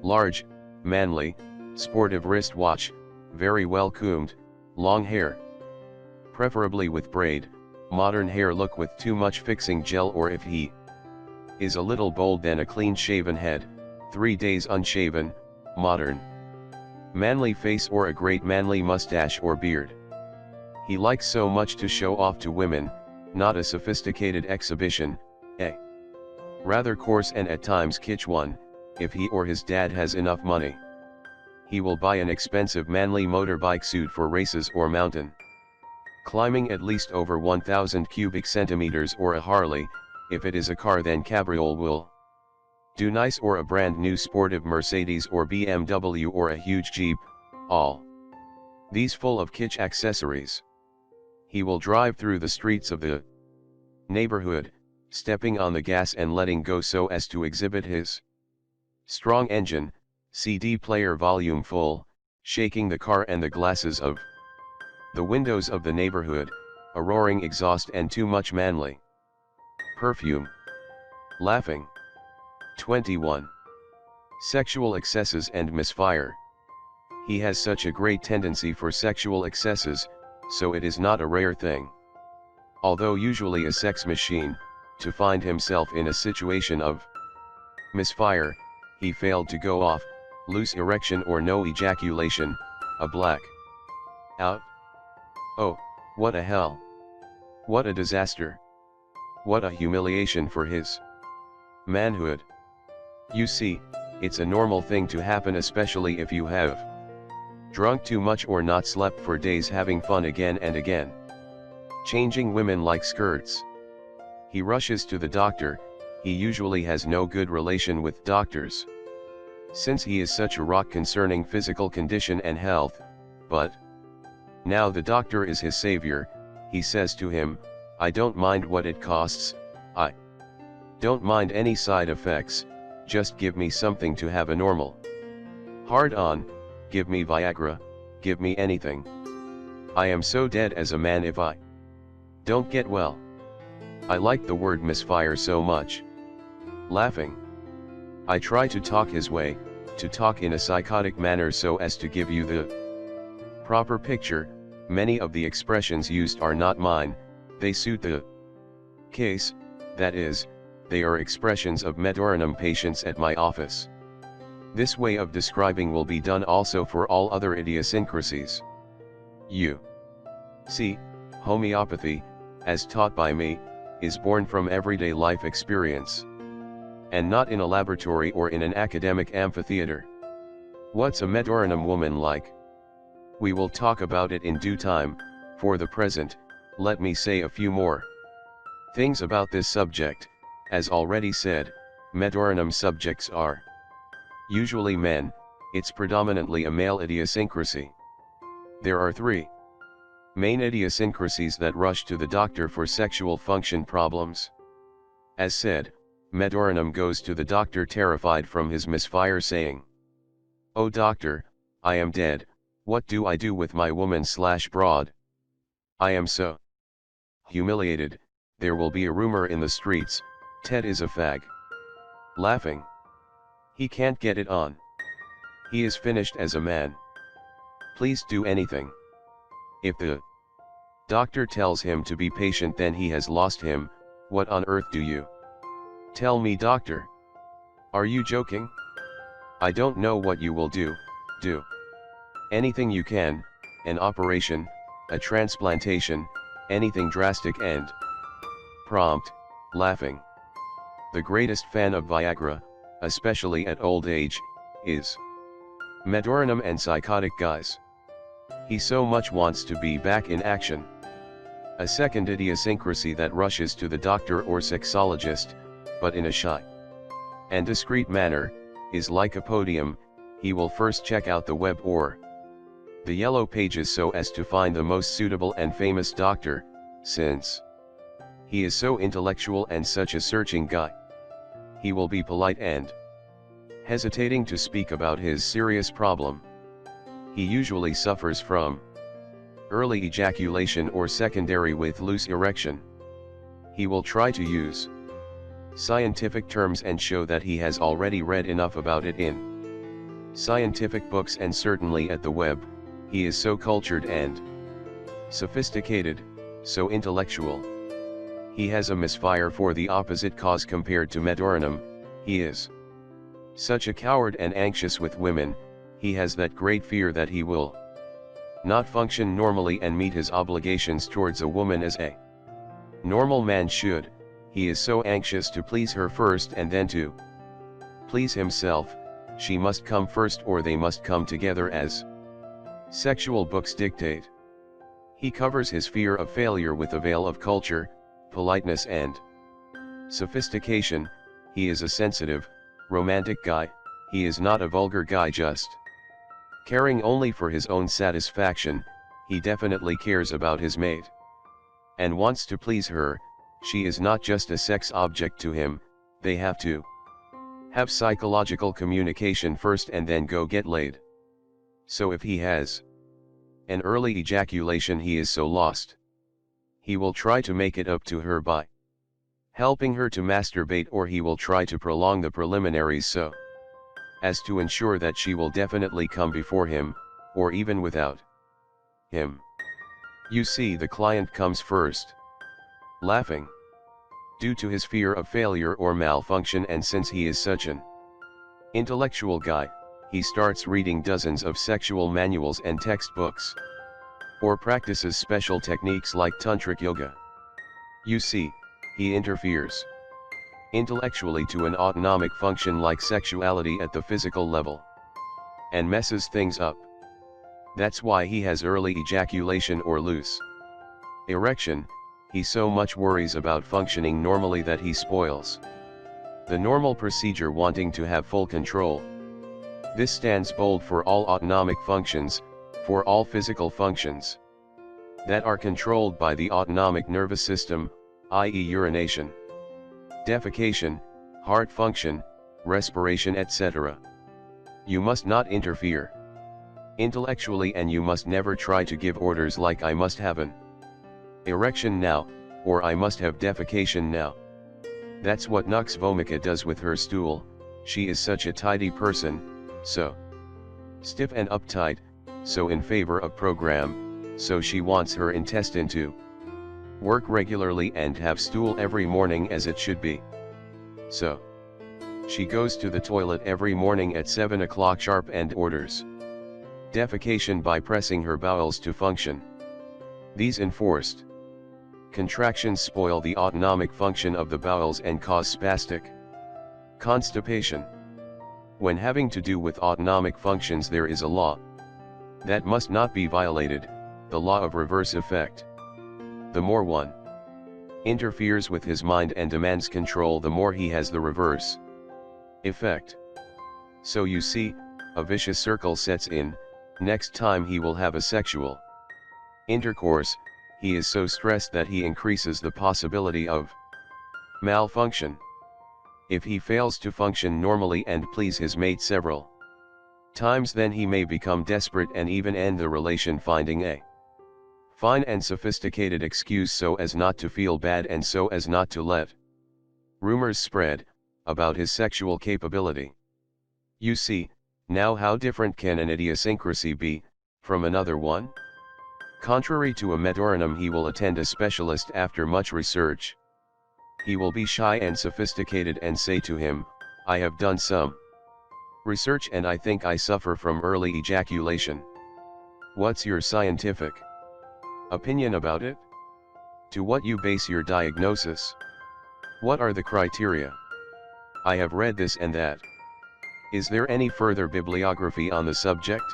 large, manly, sportive wristwatch, very well combed, long hair. Preferably with braid, modern hair look with too much fixing gel, or if he is a little bold then a clean shaven head, 3 days unshaven, modern, manly face or a great manly mustache or beard. He likes so much to show off to women, not a sophisticated exhibition, a rather coarse and at times kitsch one. If he or his dad has enough money, he will buy an expensive manly motorbike suit for races or mountain climbing at least over 1000 cubic centimeters, or a Harley. If it is a car then cabriole will do nice, or a brand new sportive Mercedes or BMW or a huge Jeep, all these full of kitsch accessories. He will drive through the streets of the neighborhood, stepping on the gas and letting go so as to exhibit his strong engine, CD player volume full, shaking the car and the glasses of the windows of the neighborhood, a roaring exhaust and too much manly perfume. Laughing. 21. Sexual excesses and misfire. He has such a great tendency for sexual excesses, so it is not a rare thing, although usually a sex machine, to find himself in a situation of misfire. He failed to go off, loose erection or no ejaculation, a black out. Oh, what a hell! What a disaster! What a humiliation for his manhood! You see, it's a normal thing to happen, especially if you have drunk too much or not slept for days, having fun again and again, changing women like skirts. He rushes to the doctor. He usually has no good relation with doctors, since he is such a rock concerning physical condition and health, but now the doctor is his savior. He says to him, I don't mind what it costs, I don't mind any side effects, just give me something to have a normal hard on, give me Viagra, give me anything. I am so dead as a man if I don't get well. I like the word misfire so much. Laughing. I try to talk his way, to talk in a psychotic manner so as to give you the proper picture. Many of the expressions used are not mine, they suit the case, that is, they are expressions of Medorrhinum patients at my office. This way of describing will be done also for all other idiosyncrasies. You see, homeopathy, as taught by me, is born from everyday life experience, and not in a laboratory or in an academic amphitheater. What's a Medorrhinum woman like? We will talk about it in due time. For the present, let me say a few more things about this subject. As already said, Medorrhinum subjects are usually men. It's predominantly a male idiosyncrasy. There are 3 main idiosyncrasies that rush to the doctor for sexual function problems. As said, Medorrhinum goes to the doctor terrified from his misfire, saying, "Oh doctor, I am dead, what do I do with my woman/broad? I am so humiliated, there will be a rumor in the streets, Ted is a fag." Laughing. He can't get it on. He is finished as a man. Please do anything. If the doctor tells him to be patient, then he has lost him. What on earth do you tell me, doctor? Are you joking? I don't know what you will do. Do anything you can, an operation, a transplantation, anything drastic and prompt. Laughing. The greatest fan of Viagra, especially at old age, is Medorrhinum and psychotic guys. He so much wants to be back in action. A second idiosyncrasy that rushes to the doctor or sexologist, but in a shy and discreet manner, is like a podium. He will first check out the web or the yellow pages so as to find the most suitable and famous doctor, since he is so intellectual and such a searching guy. He will be polite and hesitating to speak about his serious problem. He usually suffers from early ejaculation or secondary with loose erection. He will try to use scientific terms and show that he has already read enough about it in scientific books and certainly at the web. He is so cultured and sophisticated, so intellectual. He has a misfire for the opposite cause compared to Medorrhinum. He is such a coward and anxious with women. He has that great fear that he will not function normally and meet his obligations towards a woman as a normal man should. He is so anxious to please her first and then to please himself. She must come first or they must come together as sexual books dictate. He covers his fear of failure with a veil of culture, politeness and sophistication. He is a sensitive, romantic guy. He is not a vulgar guy just caring only for his own satisfaction. He definitely cares about his mate and wants to please her. She is not just a sex object to him. They have to have psychological communication first and then go get laid. So if he has an early ejaculation, he is so lost. He will try to make it up to her by helping her to masturbate, or he will try to prolong the preliminaries so as to ensure that she will definitely come before him, or even without him. You see, the client comes first. Laughing. Due to his fear of failure or malfunction, and since he is such an intellectual guy, he starts reading dozens of sexual manuals and textbooks, or practices special techniques like tantric yoga. You see, he interferes intellectually to an autonomic function like sexuality at the physical level, and messes things up. That's why he has early ejaculation or loose erection. He so much worries about functioning normally that he spoils the normal procedure, wanting to have full control. This stands bold for all autonomic functions, for all physical functions that are controlled by the autonomic nervous system, i.e. urination, defecation, heart function, respiration, etc. You must not interfere intellectually, and you must never try to give orders like I must have an erection now, or I must have defecation now. That's what Nux Vomica does with her stool. She is such a tidy person, so stiff and uptight, so in favor of program, so she wants her intestine to work regularly and have stool every morning as it should be. So she goes to the toilet every morning at 7 o'clock sharp and orders defecation by pressing her bowels to function. These enforced contractions spoil the autonomic function of the bowels and cause spastic constipation. When having to do with autonomic functions, there is a law that must not be violated, the law of reverse effect. The more one interferes with his mind and demands control, the more he has the reverse effect. So you see, a vicious circle sets in. Next time he will have a sexual intercourse, he is so stressed that he increases the possibility of Malfunction. If he fails to function normally and please his mate several times, then he may become desperate and even end the relation, finding a fine and sophisticated excuse so as not to feel bad and so as not to let rumors spread about his sexual capability. You see, now, how different can an idiosyncrasy be from another one? Contrary to a Medorrhinum, he will attend a specialist after much research. He will be shy and sophisticated and say to him, "I have done some research and I think I suffer from early ejaculation. What's your scientific opinion about it? To what you base your diagnosis? What are the criteria? I have read this and that. Is there any further bibliography on the subject?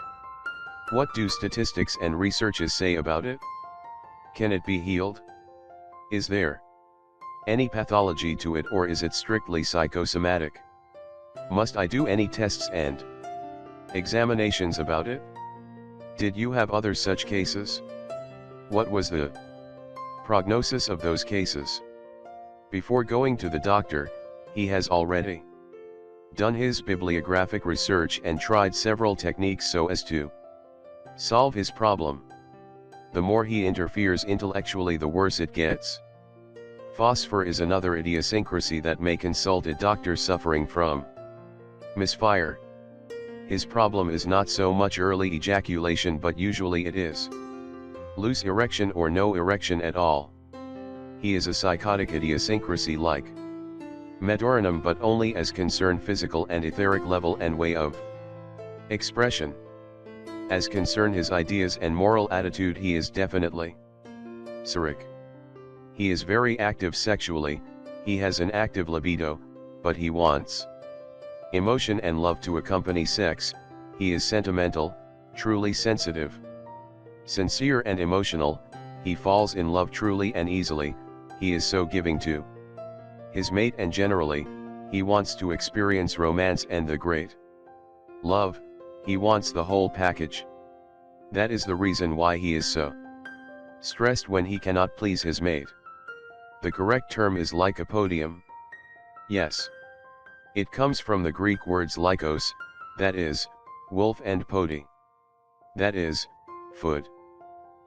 What do statistics and researches say about it? Can it be healed? Is there any pathology to it, or is it strictly psychosomatic? Must I do any tests and examinations about it? Did you have other such cases? What was the prognosis of those cases?" Before going to the doctor, he has already done his bibliographic research and tried several techniques so as to solve his problem. The more he interferes intellectually, the worse it gets. Phosphor is another idiosyncrasy that may consult a doctor suffering from misfire. His problem is not so much early ejaculation, but usually it is loose erection or no erection at all. He is a psychotic idiosyncrasy like Medorrhinum, but only as concerned physical and etheric level and way of expression. As concern his ideas and moral attitude, he is definitely Boericke. He is very active sexually, he has an active libido, but he wants emotion and love to accompany sex. He is sentimental, truly sensitive, sincere and emotional. He falls in love truly and easily. He is so giving to his mate, and generally, he wants to experience romance and the great love. He wants the whole package. That is the reason why he is so stressed when he cannot please his mate. The correct term is lycopodium. Yes. It comes from the Greek words lykos, that is, wolf, and podi, that is, foot.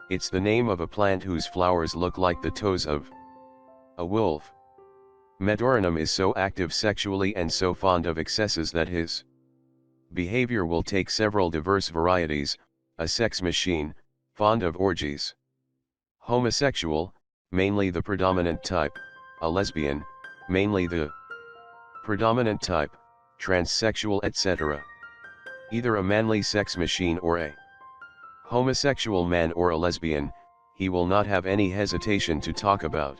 It's the name of a plant whose flowers look like the toes of a wolf. Medorrhinum is so active sexually and so fond of excesses that his behavior will take several diverse varieties: a sex machine, fond of orgies; homosexual, mainly the predominant type; a lesbian, mainly the predominant type; transsexual, etc. Either a manly sex machine or a homosexual man or a lesbian, he will not have any hesitation to talk about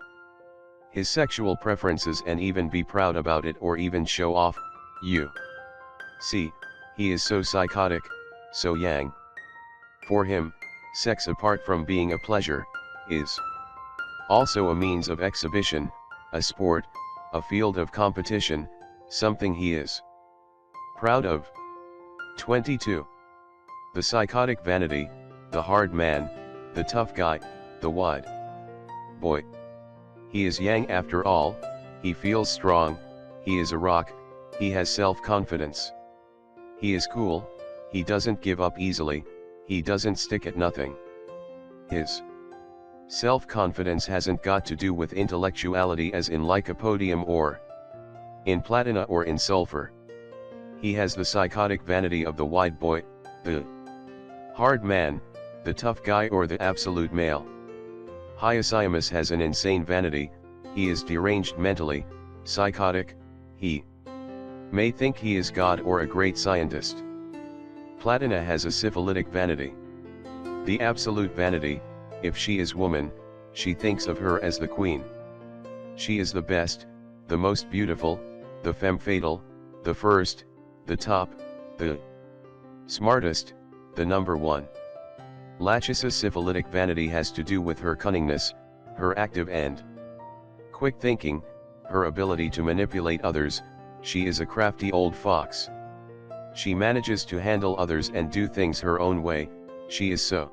his sexual preferences and even be proud about it, or even show off. You see, he is so psychotic, so yang. For him, sex, apart from being a pleasure, is also a means of exhibition, a sport, a field of competition, something he is proud of. 22. The psychotic vanity, the hard man, the tough guy, the wide boy. He is yang after all. He feels strong, he is a rock, he has self-confidence. He is cool, he doesn't give up easily, he doesn't stick at nothing. His self-confidence hasn't got to do with intellectuality as in lycopodium or in platina or in sulfur. He has the psychotic vanity of the wide boy, the hard man, the tough guy, or the absolute male. Hyoscyamus has an insane vanity. He is deranged mentally, psychotic. He may think he is God or a great scientist. Platina has a syphilitic vanity. The absolute vanity: if she is woman, she thinks of her as the queen. She is the best, the most beautiful, the femme fatale, the first, the top, the smartest, the number one. Lachesis' syphilitic vanity has to do with her cunningness, her active and quick thinking, her ability to manipulate others. She is a crafty old fox. She manages to handle others and do things her own way. She is so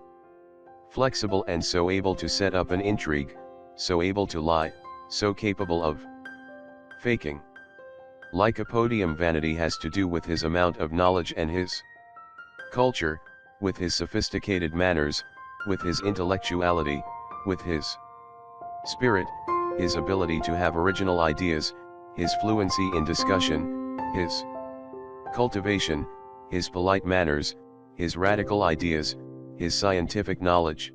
flexible and so able to set up an intrigue, so able to lie, so capable of Faking. Lycopodium vanity has to do with his amount of knowledge and his culture, with his sophisticated manners, with his intellectuality, with his spirit, his ability to have original ideas, his fluency in discussion, his cultivation, his polite manners, his radical ideas, his scientific knowledge,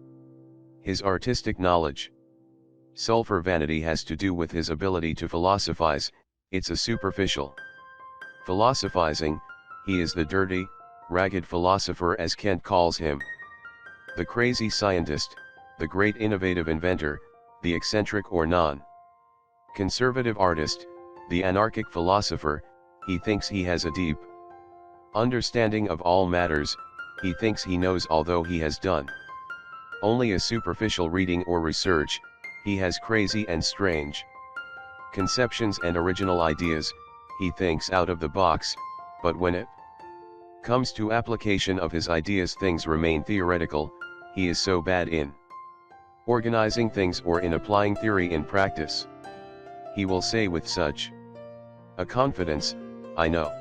his artistic knowledge. Sulfur vanity has to do with his ability to philosophize. It's a superficial philosophizing. He is the dirty, ragged philosopher, as Kent calls him. The crazy scientist, the great innovative inventor, the eccentric or non-conservative artist, the anarchic philosopher. He thinks he has a deep understanding of all matters. He thinks he knows, although he has done only a superficial reading or research. He has crazy and strange conceptions and original ideas. He thinks out of the box, but when it comes to application of his ideas, things remain theoretical. He is so bad in organizing things or in applying theory in practice. He will say with such a confidence, "I know.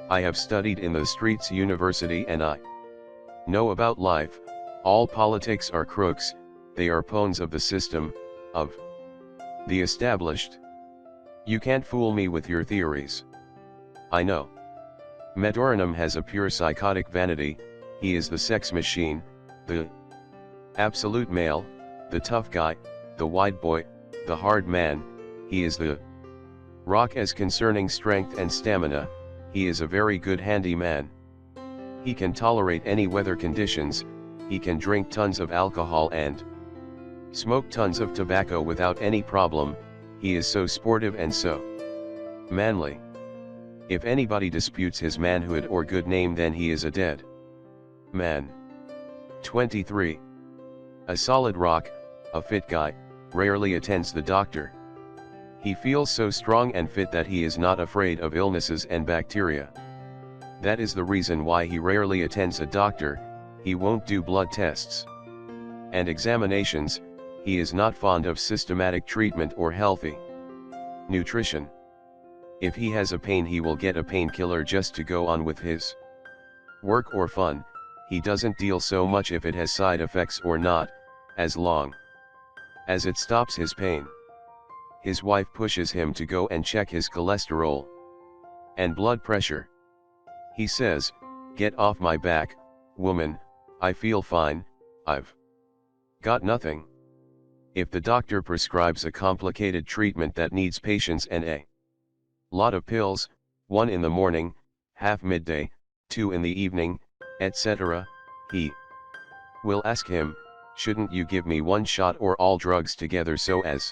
I have studied in the streets university and I know about life. All politics are crooks, they are pawns of the system, of the established. You can't fool me with your theories. I know." Medorrhinum has a pure psychotic vanity. He is the sex machine, the absolute male, the tough guy, the wide boy, the hard man. He is the rock as concerning strength and stamina. He is a very good handyman. He can tolerate any weather conditions. He can drink tons of alcohol and smoke tons of tobacco without any problem. He is so sportive and so manly. If anybody disputes his manhood or good name, then he is a dead man. 23. A solid rock, a fit guy, rarely attends the doctor. He feels so strong and fit that he is not afraid of illnesses and bacteria. That is the reason why he rarely attends a doctor. He won't do blood tests and examinations. He is not fond of systematic treatment or healthy nutrition. If he has a pain, he will get a painkiller just to go on with his work or fun. He doesn't deal so much if it has side effects or not, as long as it stops his pain. His wife pushes him to go and check his cholesterol and blood pressure. He says, "Get off my back, woman, I feel fine, I've got nothing." If the doctor prescribes a complicated treatment that needs patience and a lot of pills, 1 in the morning, half midday, 2 in the evening, etc., he will ask him, "Shouldn't you give me one shot or all drugs together so as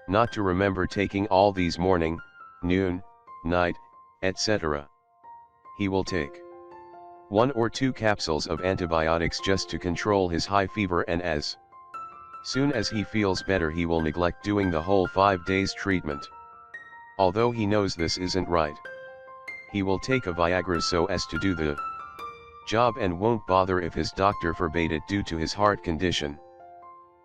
not to remember taking all these morning, noon, night, etc." He will take 1 or 2 capsules of antibiotics just to control his high fever, and as soon as he feels better he will neglect doing the whole 5 days treatment. Although he knows this isn't right, he will take a Viagra so as to do the job and won't bother if his doctor forbade it due to his heart condition.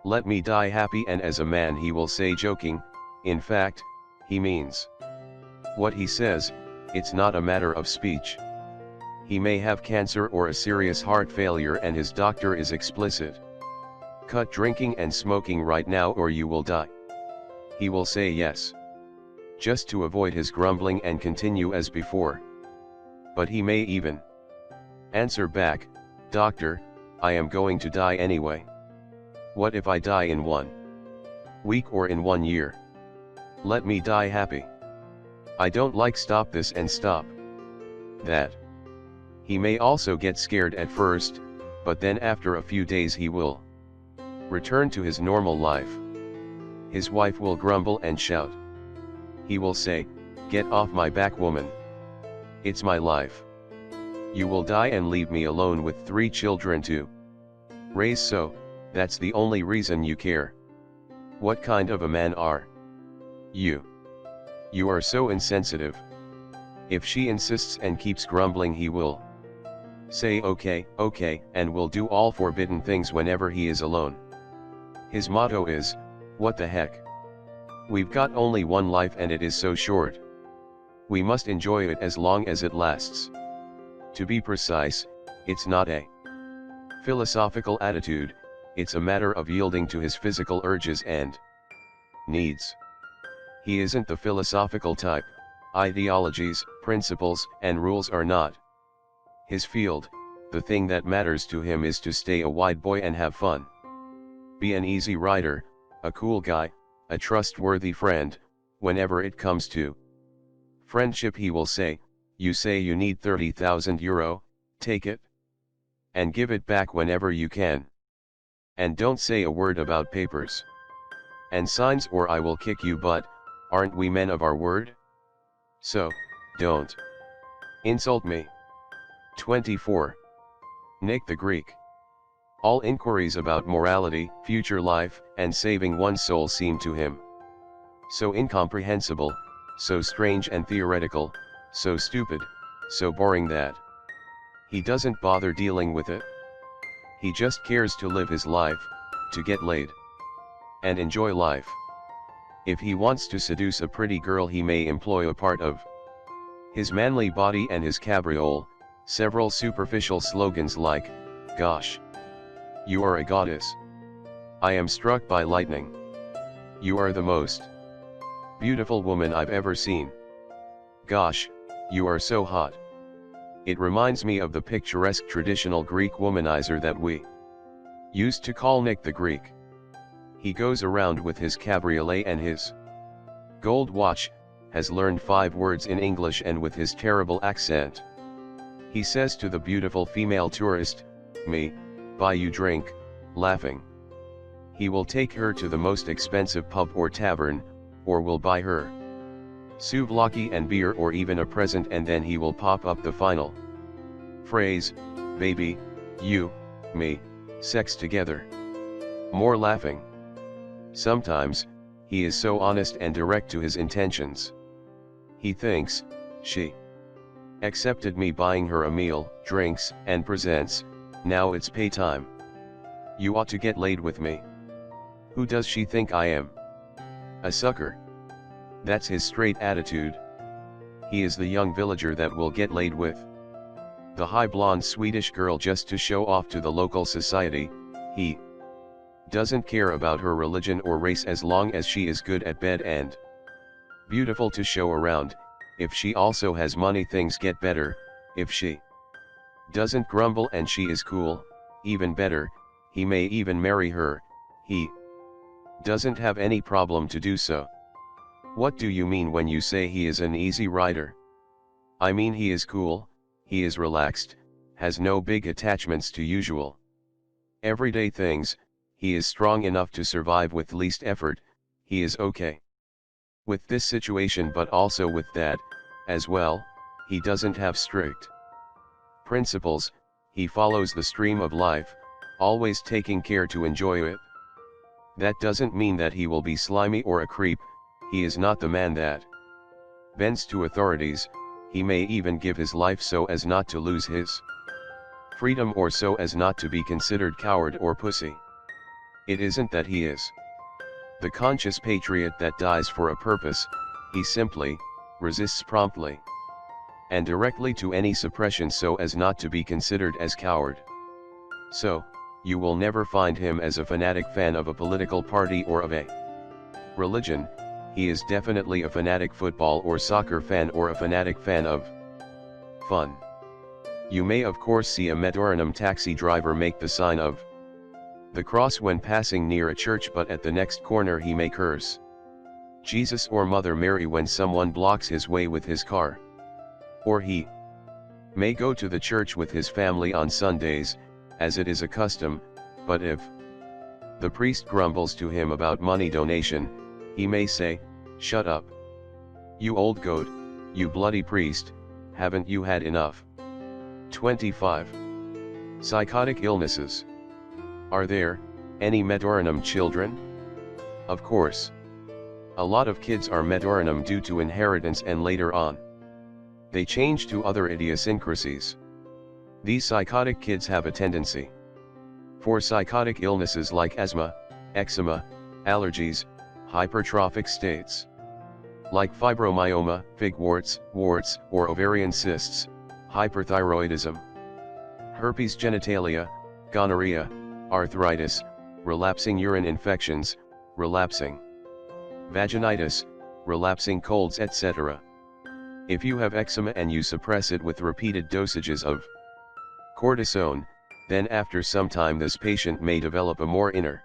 "Let me die happy," and as a man he will say, joking. In fact, he means what he says. It's not a matter of speech. He may have cancer or a serious heart failure and his doctor is explicit. "Cut drinking and smoking right now or you will die." He will say yes, just to avoid his grumbling and continue as before. But he may even answer back, "Doctor, I am going to die anyway. What if I die in 1 week or in 1 year? Let me die happy. I don't like stop this and stop that." He may also get scared at first, but then after a few days he will return to his normal life. His wife will grumble and shout. He will say, "Get off my back, woman. It's my life. You will die and leave me alone with 3 children to raise, so that's the only reason you care. What kind of a man are you? You are so insensitive." If she insists and keeps grumbling, he will say okay, okay, and will do all forbidden things whenever he is alone. His motto is, "What the heck?" We've got only one life and it is so short. We must enjoy it as long as it lasts. To be precise, it's not a philosophical attitude, it's a matter of yielding to his physical urges and needs. He isn't the philosophical type. Ideologies, principles, and rules are not his field. The thing that matters to him is to stay a wide boy and have fun. Be an easy rider, a cool guy, a trustworthy friend. Whenever it comes to friendship, he will say, you say you need 30,000 euro, take it. And give it back whenever you can. And don't say a word about papers and signs or I will kick you, but aren't we men of our word? So, don't insult me. 24. Nick the Greek. All inquiries about morality, future life, and saving one's soul seem to him so incomprehensible, so strange and theoretical, so stupid, so boring that he doesn't bother dealing with it. He just cares to live his life, to get laid, and enjoy life. If he wants to seduce a pretty girl, he may employ a part of his manly body and his cabriole, several superficial slogans like, gosh, you are a goddess. I am struck by lightning. You are the most beautiful woman I've ever seen. Gosh, you are so hot. It reminds me of the picturesque traditional Greek womanizer that we used to call Nick the Greek. He goes around with his cabriolet and his gold watch, has learned 5 words in English, and with his terrible accent, he says to the beautiful female tourist, me, buy you drink, laughing. He will take her to the most expensive pub or tavern, or will buy her souvlaki and beer or even a present, and then he will pop up the final phrase, baby, you, me, sex together. More laughing. Sometimes, he is so honest and direct to his intentions. He thinks, she accepted me buying her a meal, drinks, and presents, now it's pay time. You ought to get laid with me. Who does she think I am? A sucker. That's his straight attitude. He is the young villager that will get laid with the high blonde Swedish girl just to show off to the local society. He doesn't care about her religion or race as long as she is good at bed and beautiful to show around. If she also has money, things get better. If she doesn't grumble and she is cool, even better. He may even marry her. He doesn't have any problem to do so. What do you mean when you say he is an easy rider? I mean he is cool, he is relaxed, has no big attachments to usual everyday things, he is strong enough to survive with least effort, he is okay with this situation but also with that, as well. He doesn't have strict principles, he follows the stream of life, always taking care to enjoy it. That doesn't mean that he will be slimy or a creep. He is not the man that bends to authorities. He may even give his life so as not to lose his freedom or so as not to be considered coward or pussy. It isn't that he is the conscious patriot that dies for a purpose, he simply resists promptly and directly to any suppression so as not to be considered as coward. So, you will never find him as a fanatic fan of a political party or of a religion. He is definitely a fanatic football or soccer fan or a fanatic fan of fun. You may of course see a Medorrhinum taxi driver make the sign of the cross when passing near a church, but at the next corner he may curse Jesus or Mother Mary when someone blocks his way with his car. Or he may go to the church with his family on Sundays, as it is a custom, but if the priest grumbles to him about money donation, he may say, shut up. You old goat, you bloody priest, haven't you had enough? 25. Psychotic illnesses. Are there any Medorrhinum children? Of course. A lot of kids are Medorrhinum due to inheritance and later on they change to other idiosyncrasies. These psychotic kids have a tendency for psychotic illnesses like asthma, eczema, allergies, hypertrophic states, like fibromyoma, warts, or ovarian cysts, hyperthyroidism, herpes genitalia, gonorrhea, arthritis, relapsing urine infections, relapsing vaginitis, relapsing colds, etc. If you have eczema and you suppress it with repeated dosages of cortisone, then after some time this patient may develop a more inner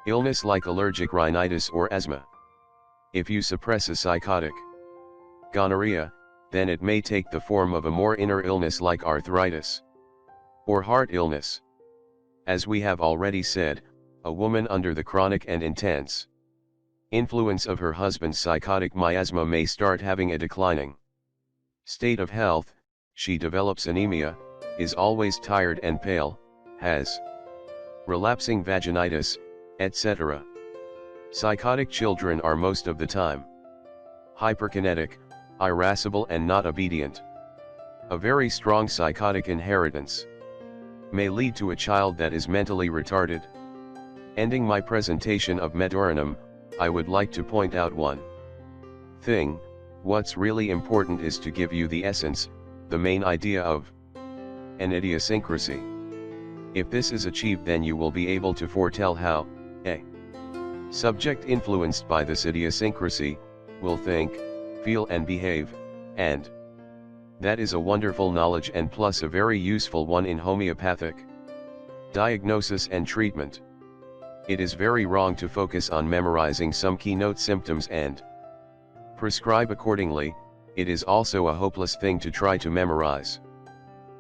illness like allergic rhinitis or asthma. If you suppress a psychotic gonorrhea, then it may take the form of a more inner illness like arthritis or heart illness. As we have already said, a woman under the chronic and intense influence of her husband's psychotic miasma may start having a declining state of health. She develops anemia, is always tired and pale, has relapsing vaginitis, etc. Psychotic children are most of the time hyperkinetic, irascible and not obedient. A very strong psychotic inheritance may lead to a child that is mentally retarded. Ending my presentation of Medorrhinum, I would like to point out one thing. What's really important is to give you the essence, the main idea of an idiosyncrasy. If this is achieved, then you will be able to foretell how a subject influenced by this idiosyncrasy will think, feel and behave, and that is a wonderful knowledge and plus a very useful one in homeopathic diagnosis and treatment. It is very wrong to focus on memorizing some keynote symptoms and prescribe accordingly. It is also a hopeless thing to try to memorize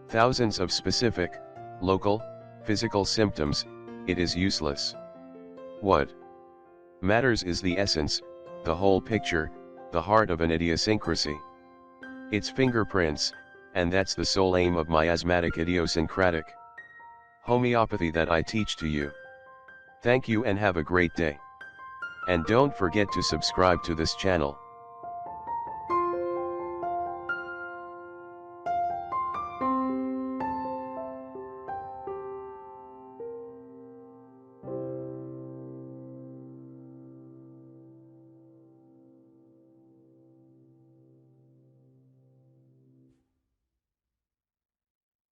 thousands of specific, local, physical symptoms. It is useless. What matters is the essence, the whole picture, the heart of an idiosyncrasy. Its fingerprints, and that's the sole aim of miasmatic idiosyncratic homeopathy that I teach to you. Thank you and have a great day. And don't forget to subscribe to this channel.